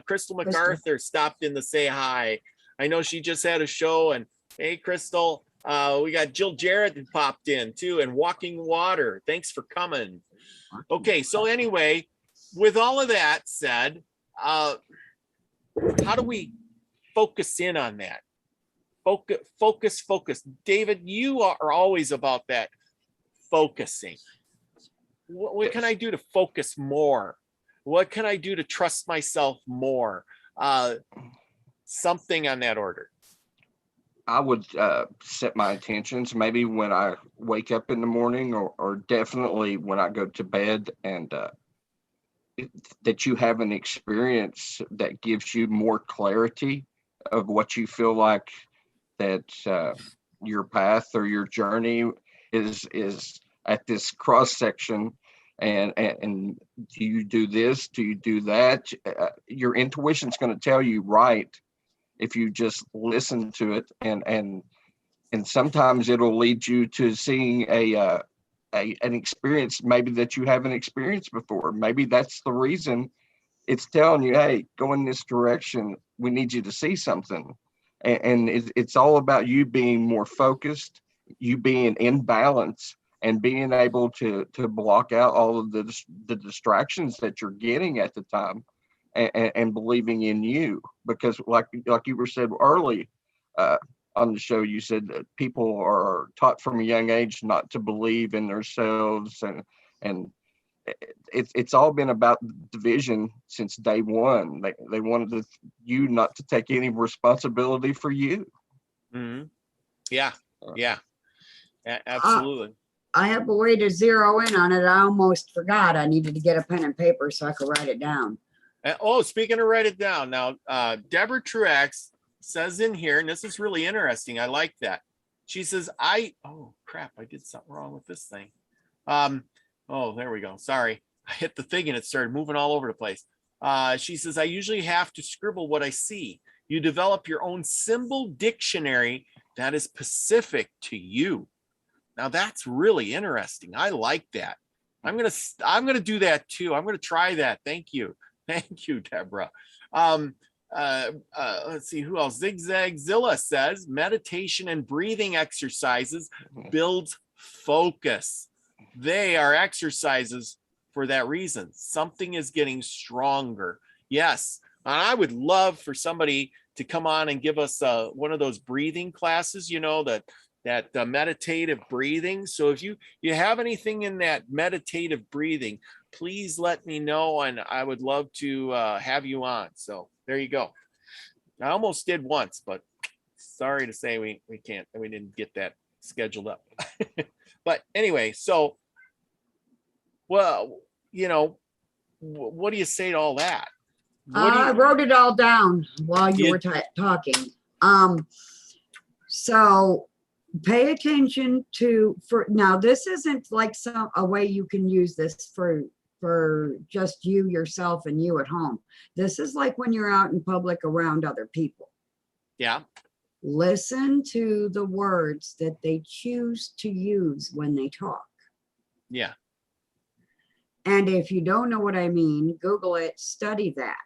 Crystal MacArthur stopped in to say hi. I know she just had a show, and hey, Crystal, we got Jill Jarrett who popped in too, and Walking Water. Thanks for coming. Okay, so anyway, with all of that said, how do we focus in on that? Focus. David, you are always about that focusing. What can I do to focus more? What can I do to trust myself more? Something on that order. I would set my intentions maybe when I wake up in the morning, or definitely when I go to bed, and that you have an experience that gives you more clarity of what you feel like that your path or your journey is at this cross section, and do you do this, do you do that? Your intuition's going to tell you right if you just listen to it, and sometimes it'll lead you to seeing an experience maybe that you haven't experienced before. Maybe that's the reason it's telling you, hey, go in this direction, we need you to see something. And it's all about you being more focused, you being in balance, and being able to block out all of the distractions that you're getting at the time, and believing in you. Because like you were said early on the show, you said that people are taught from a young age not to believe in themselves, and it's all been about division since day one. They wanted you not to take any responsibility for you. Mm-hmm. Yeah, absolutely. I have a way to zero in on it. I almost forgot. I needed to get a pen and paper so I could write it down. Speaking of write it down, now Deborah Truax says in here, and this is really interesting. I like that. She says, oh crap, I did something wrong with this thing. Oh, there we go. Sorry. I hit the thing and it started moving all over the place. She says, I usually have to scribble what I see. You develop your own symbol dictionary that is specific to you. Now that's really interesting. I like that. I'm gonna do that too. I'm gonna try that. Thank you, Deborah. Let's see who else. Zigzagzilla says meditation and breathing exercises builds focus. They are exercises for that reason. Something is getting stronger. Yes. And I would love for somebody to come on and give us one of those breathing classes, that meditative breathing. So if you have anything in that meditative breathing, please let me know, and I would love to have you on. So there you go. I almost did once, but sorry to say we can't, we didn't get that scheduled up. But anyway, so, well, what do you say to all that? What do I you, wrote it all down while you You- were talking. So pay attention to, now this isn't like a way you can use this for just you, yourself, and you at home. This is like when you're out in public around other people. yeah, Listen to the words that they choose to use when they talk. yeah, And if you don't know what I mean, Google it, study that,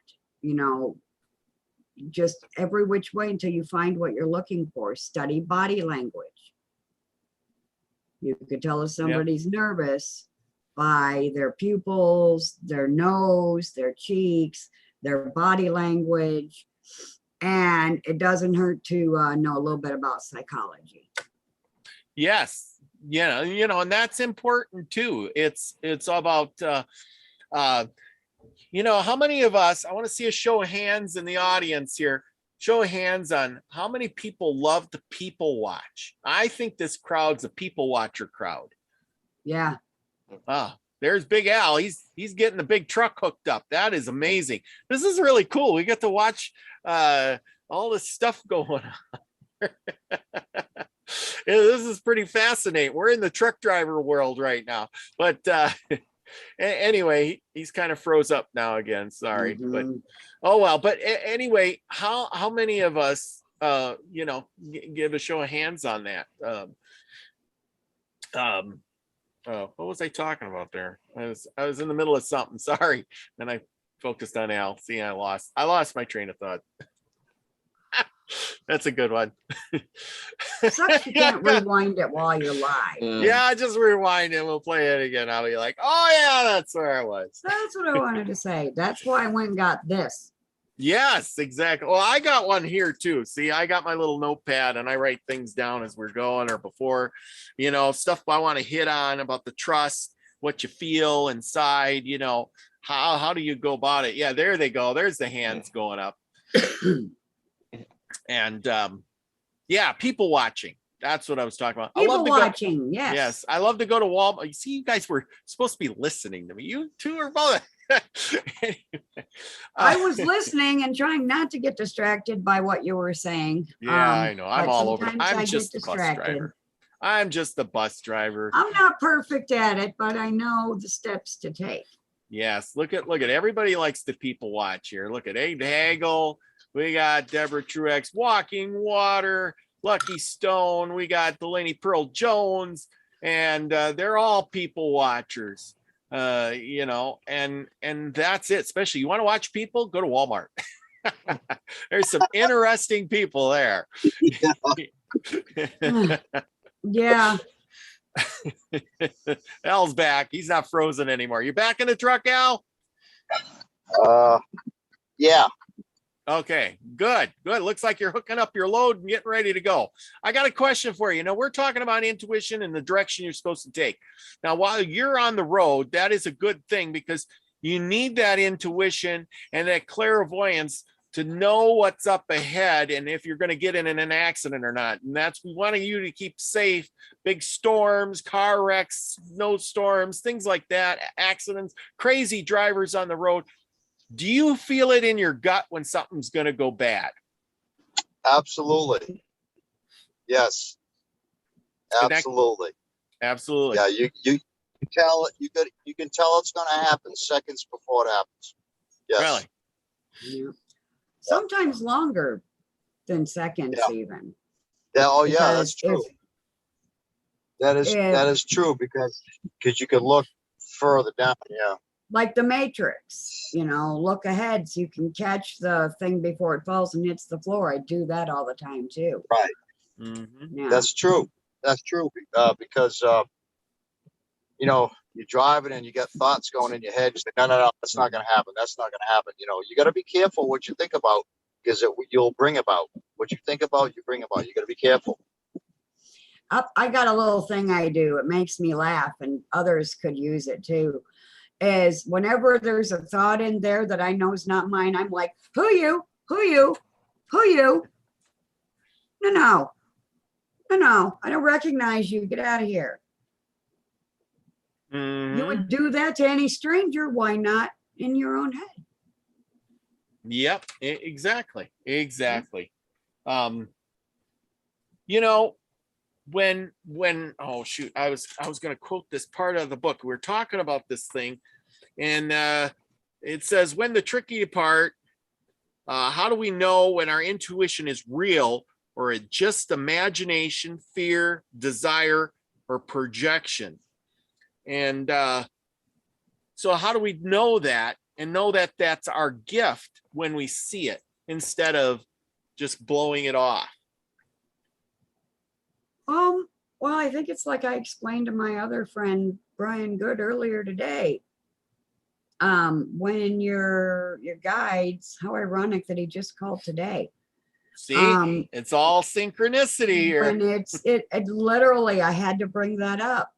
you know, just every which way until you find what you're looking for. Study body language. You could tell if somebody's nervous by their pupils, their nose, their cheeks, their body language. And it doesn't hurt to know a little bit about psychology. yes, and that's important too. It's about, how many of us, I want to see a show of hands in the audience here. Show of hands on how many people love to people watch. I think this crowd's a people watcher crowd. Yeah. There's Big Al. He's getting the big truck hooked up. That is amazing. This is really cool. We get to watch all this stuff going on. This is pretty fascinating. We're in the truck driver world right now. But anyway, he's kind of froze up now again. Sorry. But oh well. But anyway, how many of us give a show of hands on that? What was I talking about there? I was in the middle of something. Sorry. Then I focused on Al. See, I lost my train of thought. That's a good one. Sucks you can't rewind it while you're live. Yeah, just rewind and we'll play it again. I'll be like, oh yeah, that's where I was. That's what I wanted to say. That's why I went and got this. Yes, exactly. Well, I got one here too. See, I got my little notepad and I write things down as we're going or before, stuff I want to hit on about the trust, what you feel inside, how do you go about it? Yeah, there they go. There's the hands going up. And people watching. That's what I was talking about. People watching, yes. Yes, I love to go to Walmart. You see, you guys were supposed to be listening to me. You two are both. Anyway, I was listening and trying not to get distracted by what you were saying. Yeah, I know. I'm all over. I just the bus driver. I'm just the bus driver. I'm not perfect at it, but I know the steps to take. Yes, look at everybody likes to people watch here. Look at Abe Hagel. We got Deborah Truex, Walking Water, Lucky Stone. We got Delaney Pearl Jones, and they're all people watchers. And that's it. Especially you want to watch people, go to Walmart. There's some interesting people there. Yeah. Al's back. He's not frozen anymore. You back in the truck, Al? Yeah. Okay, good. Looks like you're hooking up your load and getting ready to go. I got a question for you. We're talking about intuition and the direction you're supposed to take. Now, while you're on the road, that is a good thing because you need that intuition and that clairvoyance to know what's up ahead and if you're going to get in an accident or not. And we want you to keep safe. Big storms, car wrecks, snowstorms, things like that, accidents, crazy drivers on the road. Do you feel it in your gut when something's going to go bad? Absolutely. Yes. Absolutely. Absolutely. Yeah, you can tell it. You can tell it's going to happen seconds before it happens. Yes. Really? Yeah. Sometimes longer than seconds, even. Yeah. Oh, yeah. Because That's true. That is true because you can look further down. Yeah. Like the Matrix, look ahead so you can catch the thing before it falls and hits the floor. I do that all the time too. Right. Mm-hmm. Yeah. That's true. Because you're driving and you got thoughts going in your head. You say, no, that's not going to happen. That's not going to happen. You got to be careful what you think about because you'll bring about what you think about. You bring about. You got to be careful. I got a little thing I do. It makes me laugh, and others could use it too. Is whenever there's a thought in there that I know is not mine, I'm like, who you? No, I don't recognize you. Get out of here. Mm-hmm. You would do that to any stranger. Why not in your own head? Yep, exactly. Exactly. You know, when oh shoot, I was going to quote this part of the book. We were talking about this thing, and it says, when the tricky part, how do we know when our intuition is real or it just imagination, fear, desire, or projection? And so how do we know that, and know that that's our gift when we see it instead of just blowing it off? Well, I think it's like I explained to my other friend, Brian Good, earlier today. When your guides, how ironic that he just called today. See, it's all synchronicity here. When it literally, I had to bring that up.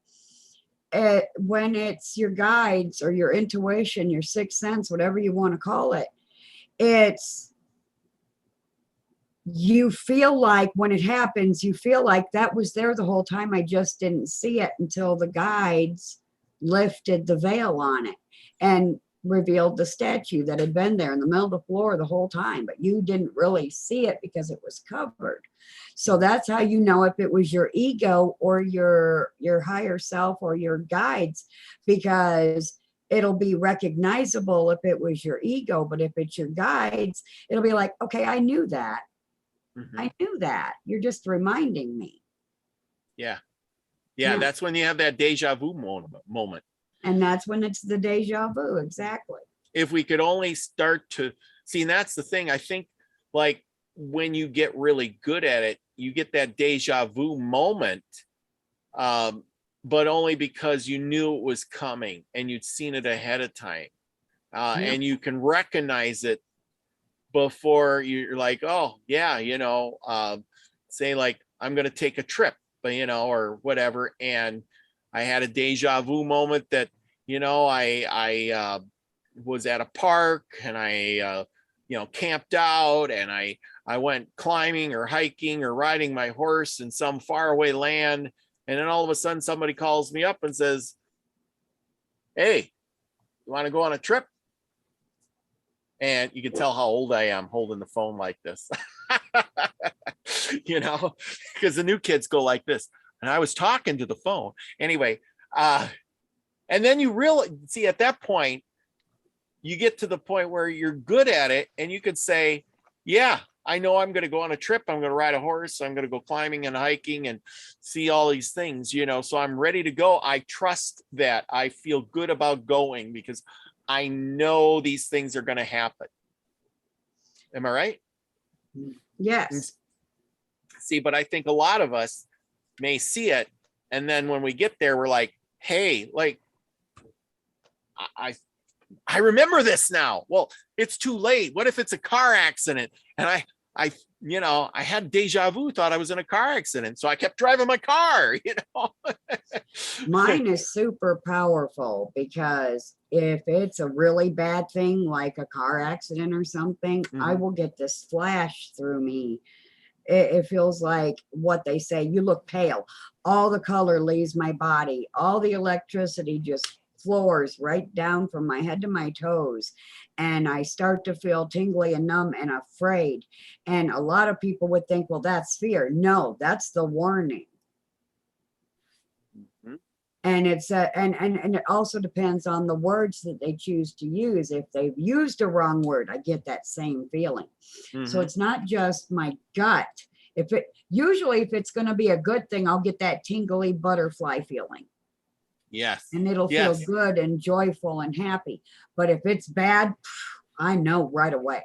When it's your guides or your intuition, your sixth sense, whatever you want to call it, you feel like when it happens, you feel like that was there the whole time. I just didn't see it until the guides lifted the veil on it and revealed the statue that had been there in the middle of the floor the whole time, but you didn't really see it because it was covered. So that's how you know if it was your ego or your higher self or your guides, because it'll be recognizable if it was your ego, but if it's your guides, it'll be like, okay, I knew that. I knew that. You're just reminding me. Yeah. That's when you have that deja vu moment. And that's when it's the deja vu. Exactly. If we could only start to see, and that's the thing, I think, like when you get really good at it, you get that deja vu moment, but only because you knew it was coming and you'd seen it ahead of time. And you can recognize it before you're like, oh yeah, say like, I'm going to take a trip, but or whatever. And I had a deja vu moment that, I was at a park and I, camped out, and I went climbing or hiking or riding my horse in some faraway land. And then all of a sudden somebody calls me up and says, hey, you want to go on a trip? And you can tell how old I am holding the phone like this, because the new kids go like this. And I was talking to the phone anyway. And then you really see, at that point, you get to the point where you're good at it, and you could say, yeah, I know I'm going to go on a trip. I'm going to ride a horse. I'm going to go climbing and hiking and see all these things, so I'm ready to go. I trust that. I feel good about going because I know these things are going to happen. Am I right? Yes. See, but I think a lot of us may see it, and then when we get there, we're like, hey, like, I remember this now. Well, it's too late. What if it's a car accident? And I had deja vu, thought I was in a car accident. So I kept driving my car, Mine is super powerful, because if it's a really bad thing, like a car accident or something, I will get this flash through me. It feels like what they say, you look pale. All the color leaves my body. All the electricity just floors right down from my head to my toes. And I start to feel tingly and numb and afraid. And a lot of people would think, well, that's fear. No, that's the warning. And it's and it also depends on the words that they choose to use. If they've used a wrong word, I get that same feeling. So it's not just my gut. Usually if it's going to be a good thing, I'll get that tingly butterfly feeling. Yes. And it'll feel good and joyful and happy. But if it's bad, I know right away.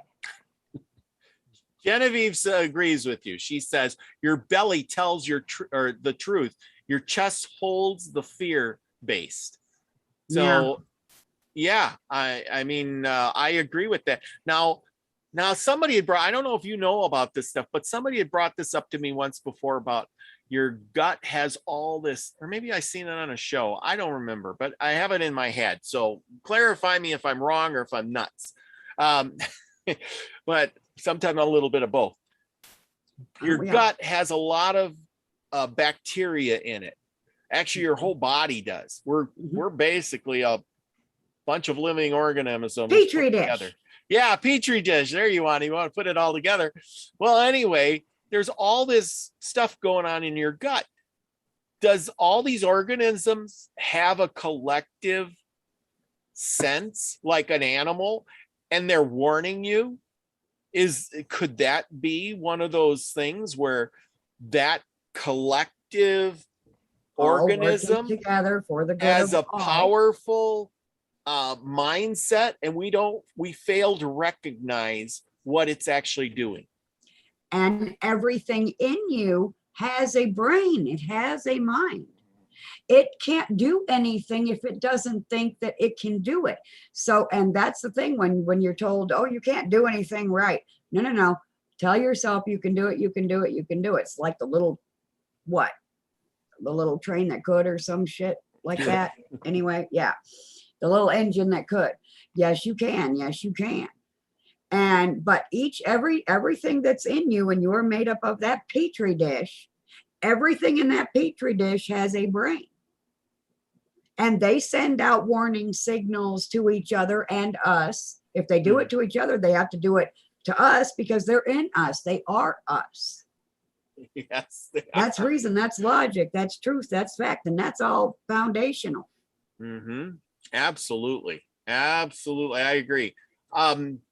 Genevieve agrees with you. She says your belly tells the truth. Your chest holds the fear based. So I mean, I agree with that. Now somebody had brought, I don't know if you know about this stuff, but somebody had brought this up to me once before about your gut has all this, or maybe I seen it on a show. I don't remember, but I have it in my head. So clarify me if I'm wrong or if I'm nuts. But sometimes a little bit of both. Your gut has a lot of bacteria in it. Actually, your whole body does. We're basically a bunch of living organisms Petri dish. together. Yeah, petri dish. There you want to put it all together. Well, anyway, there's all this stuff going on in your gut. Does all these organisms have a collective sense like an animal, and they're warning you? Could that be one of those things where that collective All working organism together for the good has of a all. powerful mindset, and we fail to recognize what it's actually doing? And everything in you has a brain, it has a mind. It can't do anything if it doesn't think that it can do it. So, and that's the thing when you're told, oh, you can't do anything right. No. Tell yourself you can do it, you can do it, you can do it. It's like the little, what? The little train that could, or some shit like that. Anyway, yeah. The little engine that could. Yes, you can. Yes, you can. But everything that's in you, and you're made up of that petri dish, everything in that petri dish has a brain. And they send out warning signals to each other and us. If they do it to each other, they have to do it to us because they're in us. They are us. Yes. That's reason, that's logic, that's truth, that's fact, and that's all foundational. Absolutely. Absolutely. I agree.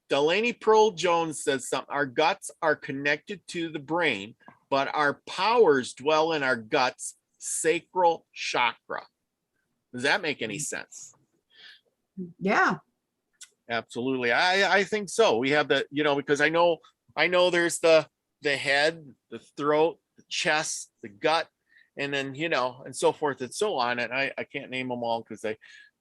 Delaney Pearl Jones says something. Our guts are connected to the brain, but our powers dwell in our guts sacral chakra. Does that make any sense? Yeah. Absolutely. I think so. We have the, because I know there's the head, the throat, the chest, the gut, and then, and so forth and so on. And I can't name them all because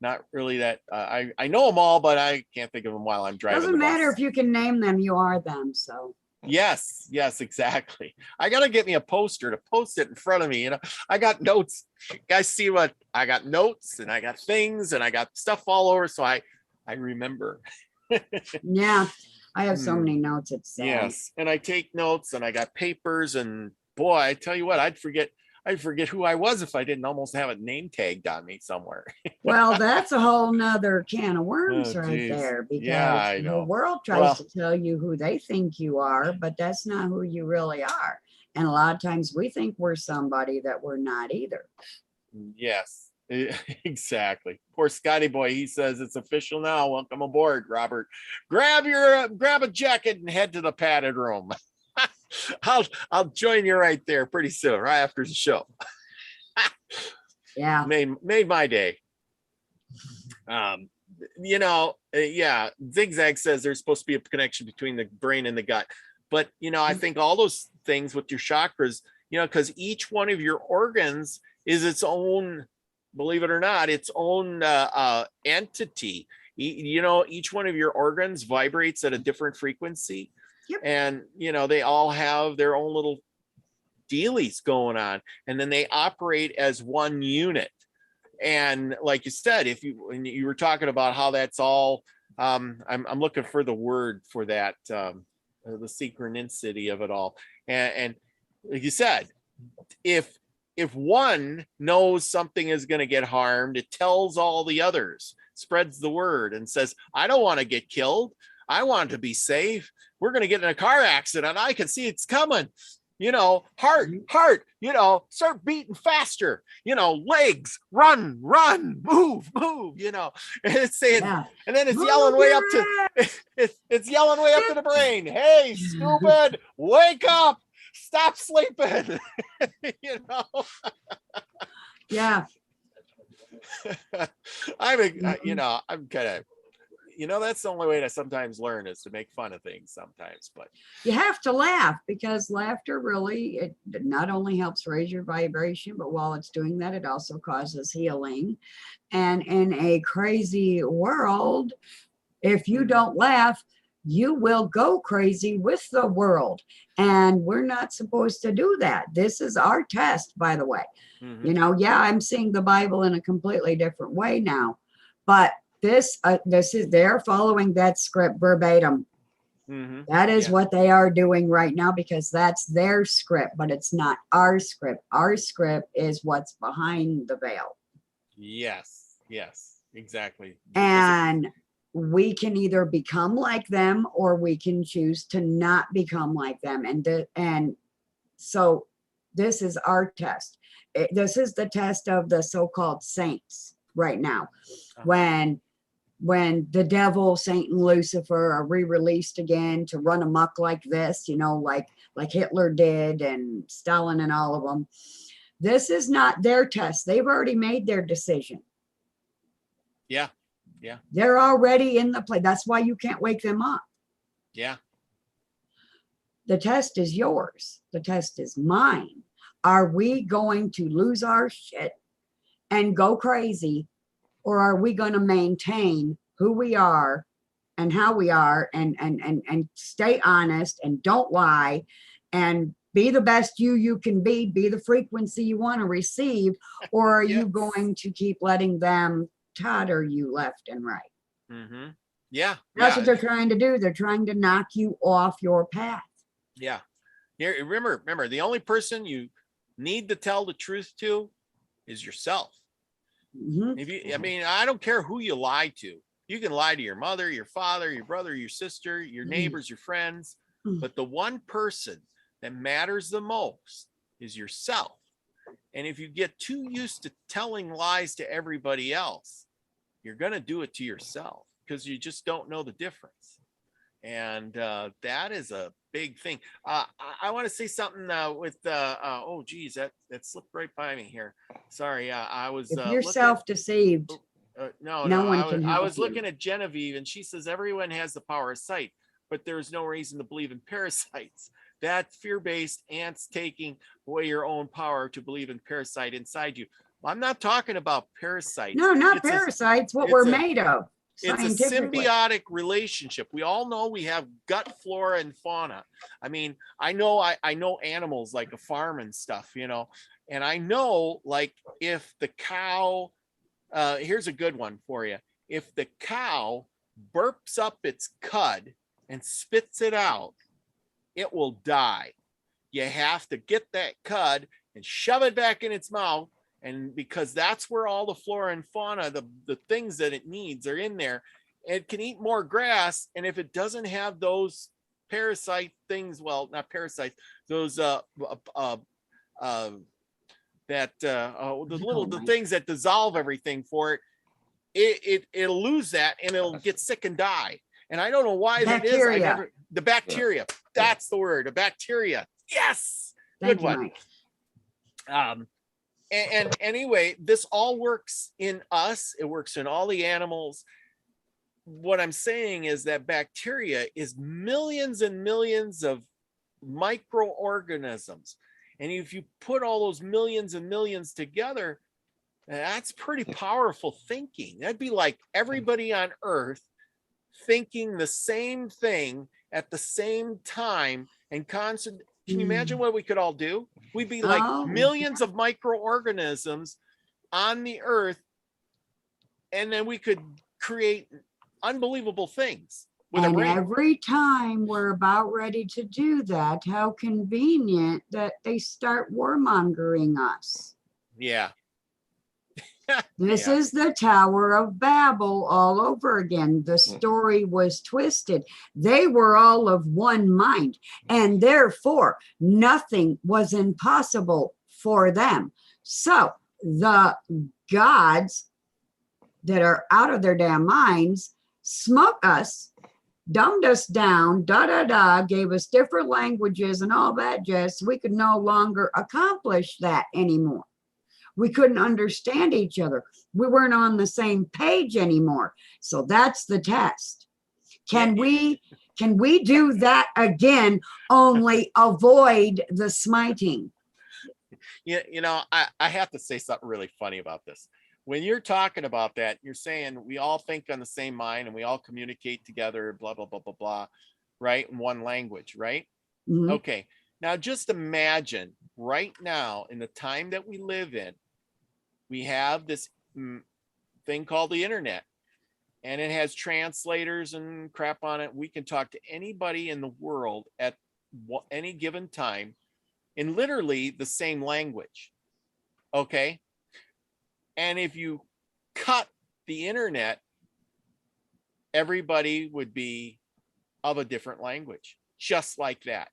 not really that I know them all, but I can't think of them while I'm driving. Doesn't matter if you can name them, you are them. So yes, exactly. I gotta get me a poster to post it in front of me. I got notes. You guys see what I got? Notes, and I got things, and I got stuff all over, so I remember. Yeah, I have so many notes. It's sad. Yes, and I take notes, and I got papers, and boy, I tell you what, I'd forget who I was if I didn't almost have a name tagged on me somewhere. Well, that's a whole nother can of worms right geez. there, because I the know. world tries to tell you who they think you are, but that's not who you really are. And a lot of times we think we're somebody that we're not either. Yes, exactly. Poor Scotty boy, he says it's official now. Welcome aboard, Robert. Grab a jacket and head to the padded room. I'll join you right there pretty soon, right after the show. Yeah. Made my day. Yeah, Zigzag says there's supposed to be a connection between the brain and the gut. But, I think all those things with your chakras, because each one of your organs is its own, believe it or not, its own entity. Each one of your organs vibrates at a different frequency. Yep. And, they all have their own little dealies going on, and then they operate as one unit. And like you said, when you were talking about how that's all, I'm looking for the word for that, the synchronicity of it all. And like you said, if one knows something is going to get harmed, it tells all the others, spreads the word, and says, I don't want to get killed. I want to be safe. We're going to get in a car accident. I can see it's coming. Heart, start beating faster. Legs, run, move. And it's saying, and then it's yelling way up to, it's yelling way up to the brain. Hey, stupid, wake up, stop sleeping. Yeah. I'm kind of, that's the only way to sometimes learn, is to make fun of things sometimes. But you have to laugh, because laughter really, it not only helps raise your vibration, but while it's doing that, it also causes healing. And in a crazy world, if you don't laugh, you will go crazy with the world. And we're not supposed to do that. This is our test, by the way. Yeah, I'm seeing the Bible in a completely different way now, but this is, they're following that script verbatim. That is what they are doing right now, because that's their script, but it's not our script. Our script is what's behind the veil. Yes, exactly. And we can either become like them or we can choose to not become like them. And so this is our test. This is the test of the so-called saints right now. When the devil, Satan, Lucifer are re-released again to run amok like this, you know, like Hitler did and Stalin and all of them. This is not their test. They've already made their decision. Yeah. Yeah. They're already in the play. That's why you can't wake them up. Yeah. The test is yours. The test is mine. Are we going to lose our shit and go crazy? Or are we going to maintain who we are and how we are and stay honest and don't lie and be the best you can be the frequency you want to receive? Or are you going to keep letting them totter you left and right? Mm-hmm. Yeah. That's what they're trying to do. They're trying to knock you off your path. Yeah. Here, remember, the only person you need to tell the truth to is yourself. Mm-hmm. If you, I mean, I don't care who you lie to. You can lie to your mother, your father, your brother, your sister, your neighbors, your friends. But the one person that matters the most is yourself. And if you get too used to telling lies to everybody else, you're going to do it to yourself because you just don't know the difference. And that is a big thing. I want to say something with, oh, geez, that slipped right by me here. Sorry. I was. If you're self-deceived, no, I was looking at Genevieve and she says everyone has the power of sight, but there's no reason to believe in parasites. That fear-based ants taking away your own power to believe in parasite inside you. I'm not talking about parasites. No, not parasites. What we're made of. It's a symbiotic relationship. We all know we have gut flora and fauna. I mean, I know animals like a farm and stuff, you know, and I know like if the cow, here's a good one for you. If the cow burps up its cud and spits it out, it will die. You have to get that cud and shove it back in its mouth. And because that's where all the flora and fauna, the things that it needs are in there. It can eat more grass. And if it doesn't have those parasite things, well, not parasites, those the things that dissolve everything for it, it'll lose that and it'll get sick and die. And I don't know why that is. The bacteria. That's the word, a bacteria. Yes. Good one. And anyway, this all works in us. It works in all the animals. What I'm saying is that bacteria is millions and millions of microorganisms. And if you put all those millions and millions together, that's pretty powerful thinking. That'd be like everybody on Earth thinking the same thing at the same time and constant. Can you imagine what we could all do? We'd be like millions of microorganisms on the earth, and then we could create unbelievable things with a brain. Every time we're about ready to do that, how convenient that they start warmongering us. Yeah. This is the Tower of Babel all over again. The story was twisted. They were all of one mind, and therefore nothing was impossible for them. So the gods that are out of their damn minds smote us, dumbed us down, gave us different languages and all that jazz. So we could no longer accomplish that anymore. We couldn't understand each other. We weren't on the same page anymore. So that's the test. Can we do that again, only avoid the smiting? You know, I have to say something really funny about this. When you're talking about that, you're saying we all think on the same mind and we all communicate together, blah, blah, blah, blah, blah, right? In one language, right? Mm-hmm. Okay. Now just imagine right now in the time that we live in, we have this thing called the internet, and it has translators and crap on it. We can talk to anybody in the world at any given time in literally the same language. Okay. And if you cut the internet everybody would be of a different language, just like that.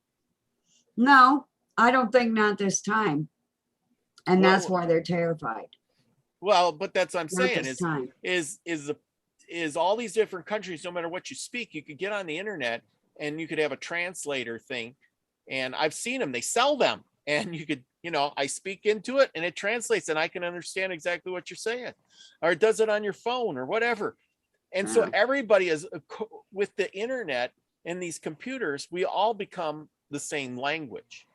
No, I don't think not this time. And that's Well, why they're terrified. well, but that's what I'm Not saying this time. is all these different countries, no matter what you speak, you could get on the internet and you could have a translator thing. And I've seen them, they sell them, and you could, I speak into it and it translates and I can understand exactly what you're saying, or it does it on your phone or whatever. And so everybody is with the internet and these computers, we all become the same language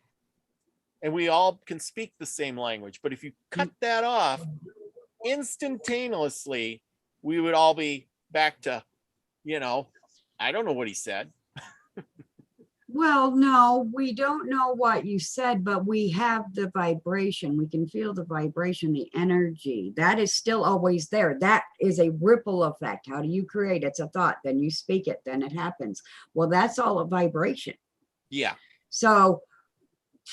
and we all can speak the same language. But if you cut that off instantaneously, we would all be back to, I don't know what he said. Well, no, we don't know what you said, but we have the vibration. We can feel the vibration, the energy. That is still always there. That is a ripple effect. How do you create? It's a thought, then you speak it, then it happens. Well, that's all a vibration. Yeah. So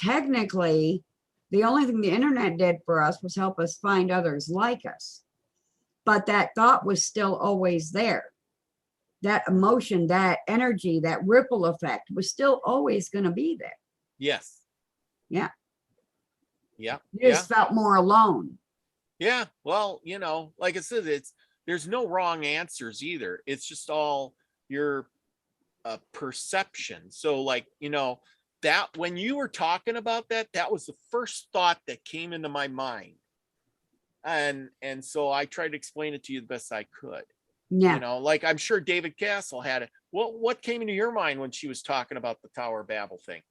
technically, the only thing the internet did for us was help us find others like us. But that thought was still always there. That emotion, that energy, that ripple effect was still always going to be there. Yes. Yeah. Yeah. You just felt more alone. Yeah. Well, like I said, there's no wrong answers either. It's just all your perception. So like, that when you were talking about that, that was the first thought that came into my mind. And so I tried to explain it to you the best I could. Yeah. Like I'm sure David Castle had it. What came into your mind when she was talking about the Tower of Babel thing?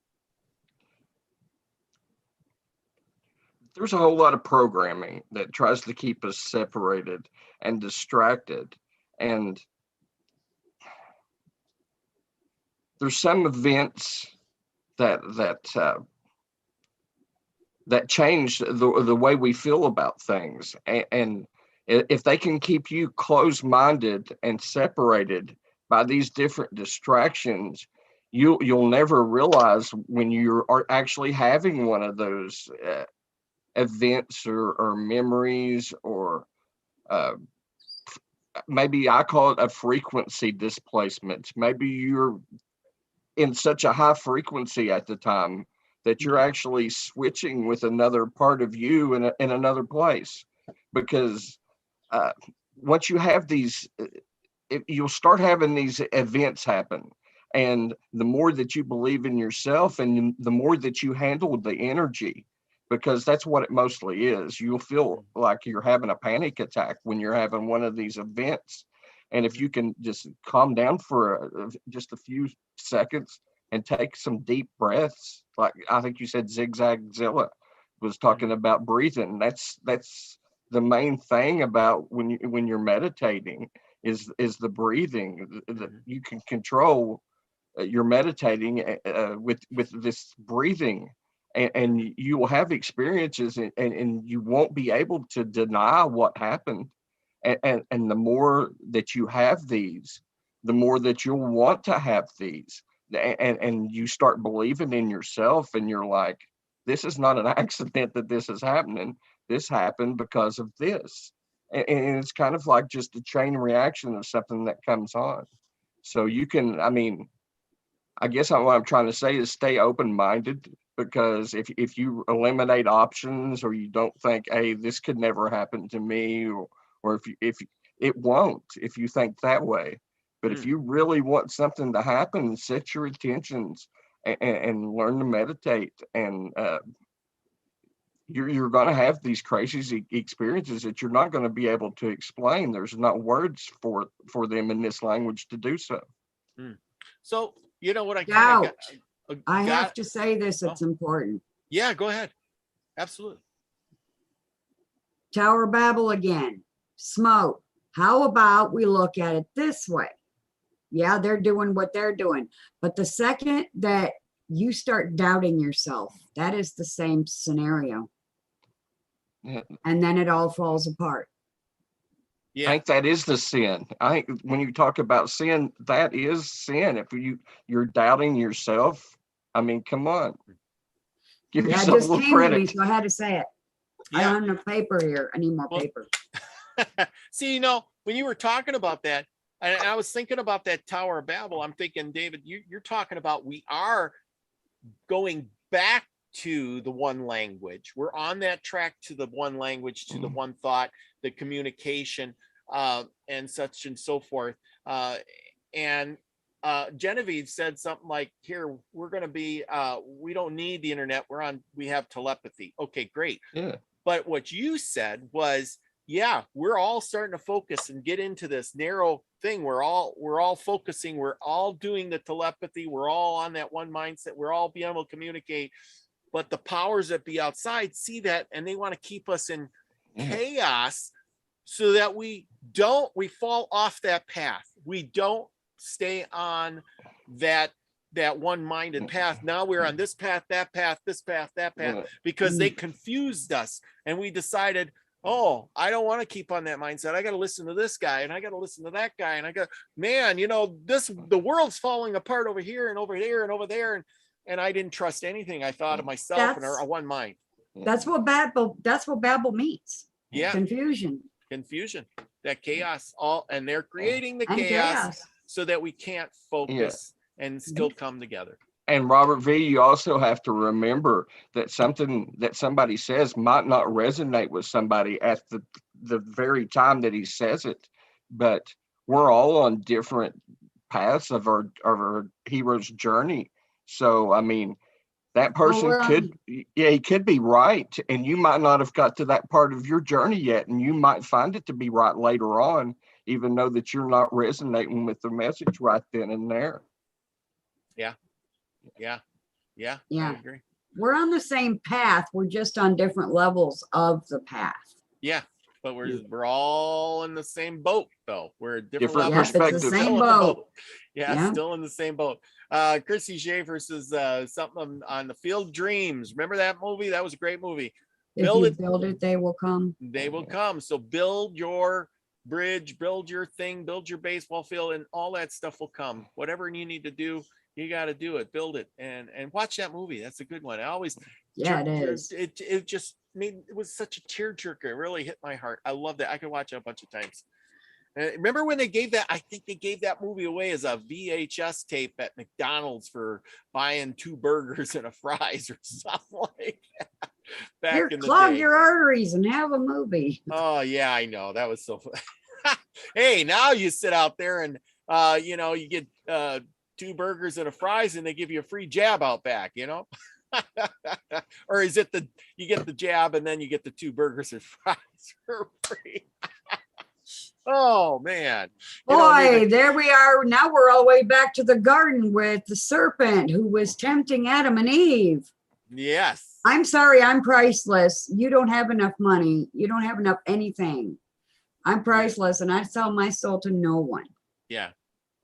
There's a whole lot of programming that tries to keep us separated and distracted. And there's some events that change the way we feel about things. And if they can keep you closed-minded and separated by these different distractions, you'll never realize when you are actually having one of those events or memories, or maybe I call it a frequency displacement. Maybe you're in such a high frequency at the time that you're actually switching with another part of you in another place. Because once you have these, you'll start having these events happen. And the more that you believe in yourself and the more that you handle the energy, because that's what it mostly is, you'll feel like you're having a panic attack when you're having one of these events. And if you can just calm down for just a few seconds and take some deep breaths, like I think you said Zigzag Zilla was talking about breathing. That's the main thing about when you're meditating is the breathing. That you can control your meditating with this breathing, and you will have experiences, and you won't be able to deny what happened. And the more that you have these, the more that you'll want to have these, and you start believing in yourself, and you're like, this is not an accident that this is happening. This happened because of this. And it's kind of like just a chain reaction of something that comes on. So you can, I guess what I'm trying to say is stay open-minded, because if you eliminate options, or you don't think, hey, this could never happen to me, or if it won't, if you think that way. But if you really want something to happen, set your intentions and learn to meditate, and you're going to have these crazy experiences that you're not going to be able to explain. There's not words for them in this language to do so. So what I Doubt. I have to say this, it's important. Yeah, go ahead. Absolutely. Tower of Babel again, smoke. How about we look at it this way? Yeah, they're doing what they're doing. But the second that you start doubting yourself, that is the same scenario. Yeah. And then it all falls apart. Yeah. I think that is the sin. I think when you talk about sin, that is sin. If you're doubting yourself, come on. Give Yeah, it yourself just a little came to me, credit. so I had to say it. I Yeah. don't have enough paper here. I need more paper. See, when you were talking about that, And I was thinking about that Tower of Babel. I'm thinking, David, you're talking about we are going back to the one language. We're on that track to the one language, to the one thought, the communication, and such and so forth. And Genevieve said something like, here, we're going to be, we don't need the internet. We have telepathy. Okay, great. Yeah. But what you said was, yeah, we're all starting to focus and get into this narrow thing. We're all focusing. We're all doing the telepathy. We're all on that one mindset. We're all being able to communicate. But the powers that be outside see that, and they want to keep us in chaos so that we fall off that path. We don't stay on that one-minded path. Now we're on this path, that path, this path, that path, because they confused us, and we decided, oh, I don't want to keep on that mindset. I got to listen to this guy, and I got to listen to that guy, and the world's falling apart over here and over here and over there, and I didn't trust anything. I thought of myself and our one mind. That's what Babel means. Yeah, confusion, that chaos, and they're creating the chaos so that we can't focus and still come together. And Robert V., you also have to remember that something that somebody says might not resonate with somebody at the very time that he says it, but we're all on different paths of our hero's journey. So, I mean, that person he could be right, and you might not have got to that part of your journey yet, and you might find it to be right later on, even though that you're not resonating with the message right then and there. Yeah. I agree. We're on the same path. We're just on different levels of the path. Yeah, but we're all in the same boat, though. We're different perspectives. It's the same boat. Still in the same boat. Chrissy Schaefer says something on the Field of Dreams. Remember that movie? That was a great movie. If you build it, they will come. They will come. So build your bridge, build your thing, build your baseball field, and all that stuff will come. Whatever you need to do, you got to do it. Build it and watch that movie. That's a good one. I always it is. It just made it was such a tearjerker. It really hit my heart. I love that. I could watch it a bunch of times. Remember when they gave that? I think they gave that movie away as a VHS tape at McDonald's for buying 2 burgers and a fries or something like that. Back in the clog day. your arteries and have a movie. Oh yeah, I know. That was so fun. Hey, now you sit out there and you get 2 burgers and a fries, and they give you a free jab out back, or is it you get the jab and then you get the 2 burgers and fries for free? Oh man. Boy, there we are. Now we're all the way back to the garden with the serpent who was tempting Adam and Eve. Yes. I'm sorry, I'm priceless. You don't have enough money. You don't have enough anything. I'm priceless, and I sell my soul to no one. Yeah.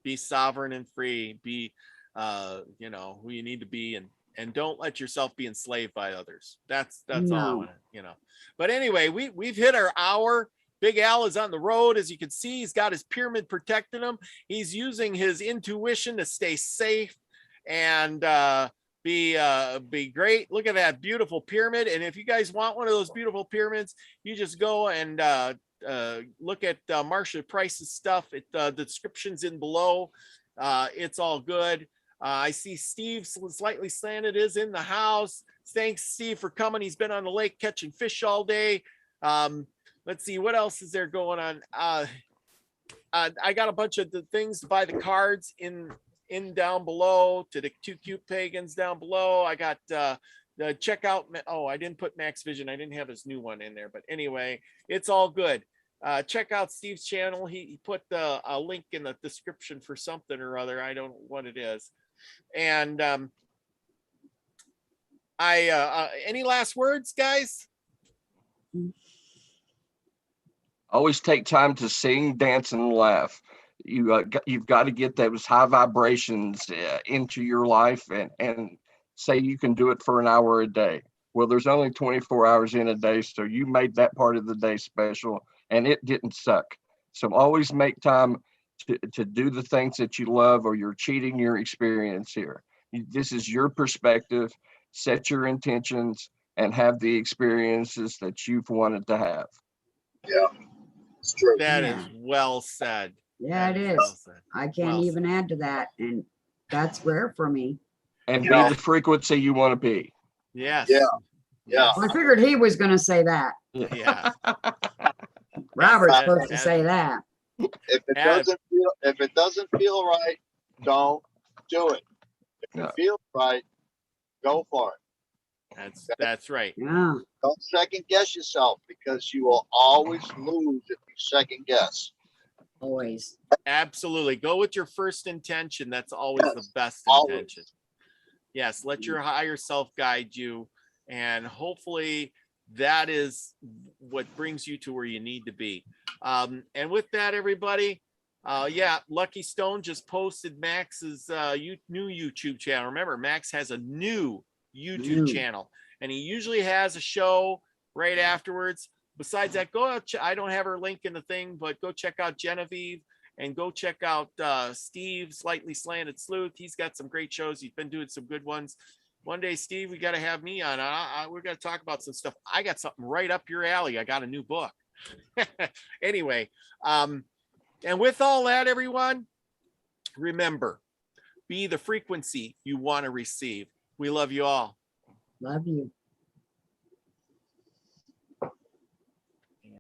Be sovereign and free. Be who you need to be, and don't let yourself be enslaved by others. That's all I want to, But anyway, we've hit our hour. Big Al is on the road. As you can see, he's got his pyramid protecting him. He's using his intuition to stay safe and be great. Look at that beautiful pyramid. And if you guys want one of those beautiful pyramids, you just go and look at Marsha Price's stuff. The description's in below. It's all good. I see Steve slightly slanted is in the house. Thanks, Steve, for coming. He's been on the lake catching fish all day. Let's see, what else is there going on? I got a bunch of the things to buy the cards in down below to the 2 cute pagans down below. I got the checkout. Oh, I didn't put Max Vision. I didn't have his new one in there, but anyway, it's all good. Check out Steve's channel. He put a link in the description for something or other. I don't know what it is. And any last words, guys? Always take time to sing, dance, and laugh. You've got to get those high vibrations into your life and say you can do it for an hour a day. Well, there's only 24 hours in a day, so you made that part of the day special, and it didn't suck. So always make time to do the things that you love, or you're cheating your experience here. This is your perspective. Set your intentions and have the experiences that you've wanted to have. Yeah, it's true. That is well said. Yeah, it That is. well said. I can't Well even add to that. And that's rare for me. And You be know- the frequency you want to be. Yes. Yeah. Yes. I figured he was going to say that. Yeah. Robert's that- supposed to that- say that. If it Add- doesn't feel right, don't do it. If No. it feels right, go for it. That's right. Yeah. Don't second guess yourself, because you will always lose if you second guess. Always. Absolutely. Go with your first intention. That's always the Yes, best always. intention. Yes. Let your higher self guide you. And hopefully that is what brings you to where you need to be. And with that, everybody, yeah, Lucky Stone just posted Max's new YouTube channel. Remember, Max has a new YouTube channel, and he usually has a show right afterwards. Besides that, go out. I don't have her link in the thing, but go check out Genevieve and go check out Steve, Slightly Slanted Sleuth. He's got some great shows. He's been doing some good ones. One day, Steve, we got to have me on. We're going to talk about some stuff. I got something right up your alley. I got a new book. Anyway, and with all that, everyone, remember, be the frequency you want to receive. We love you all. Love you.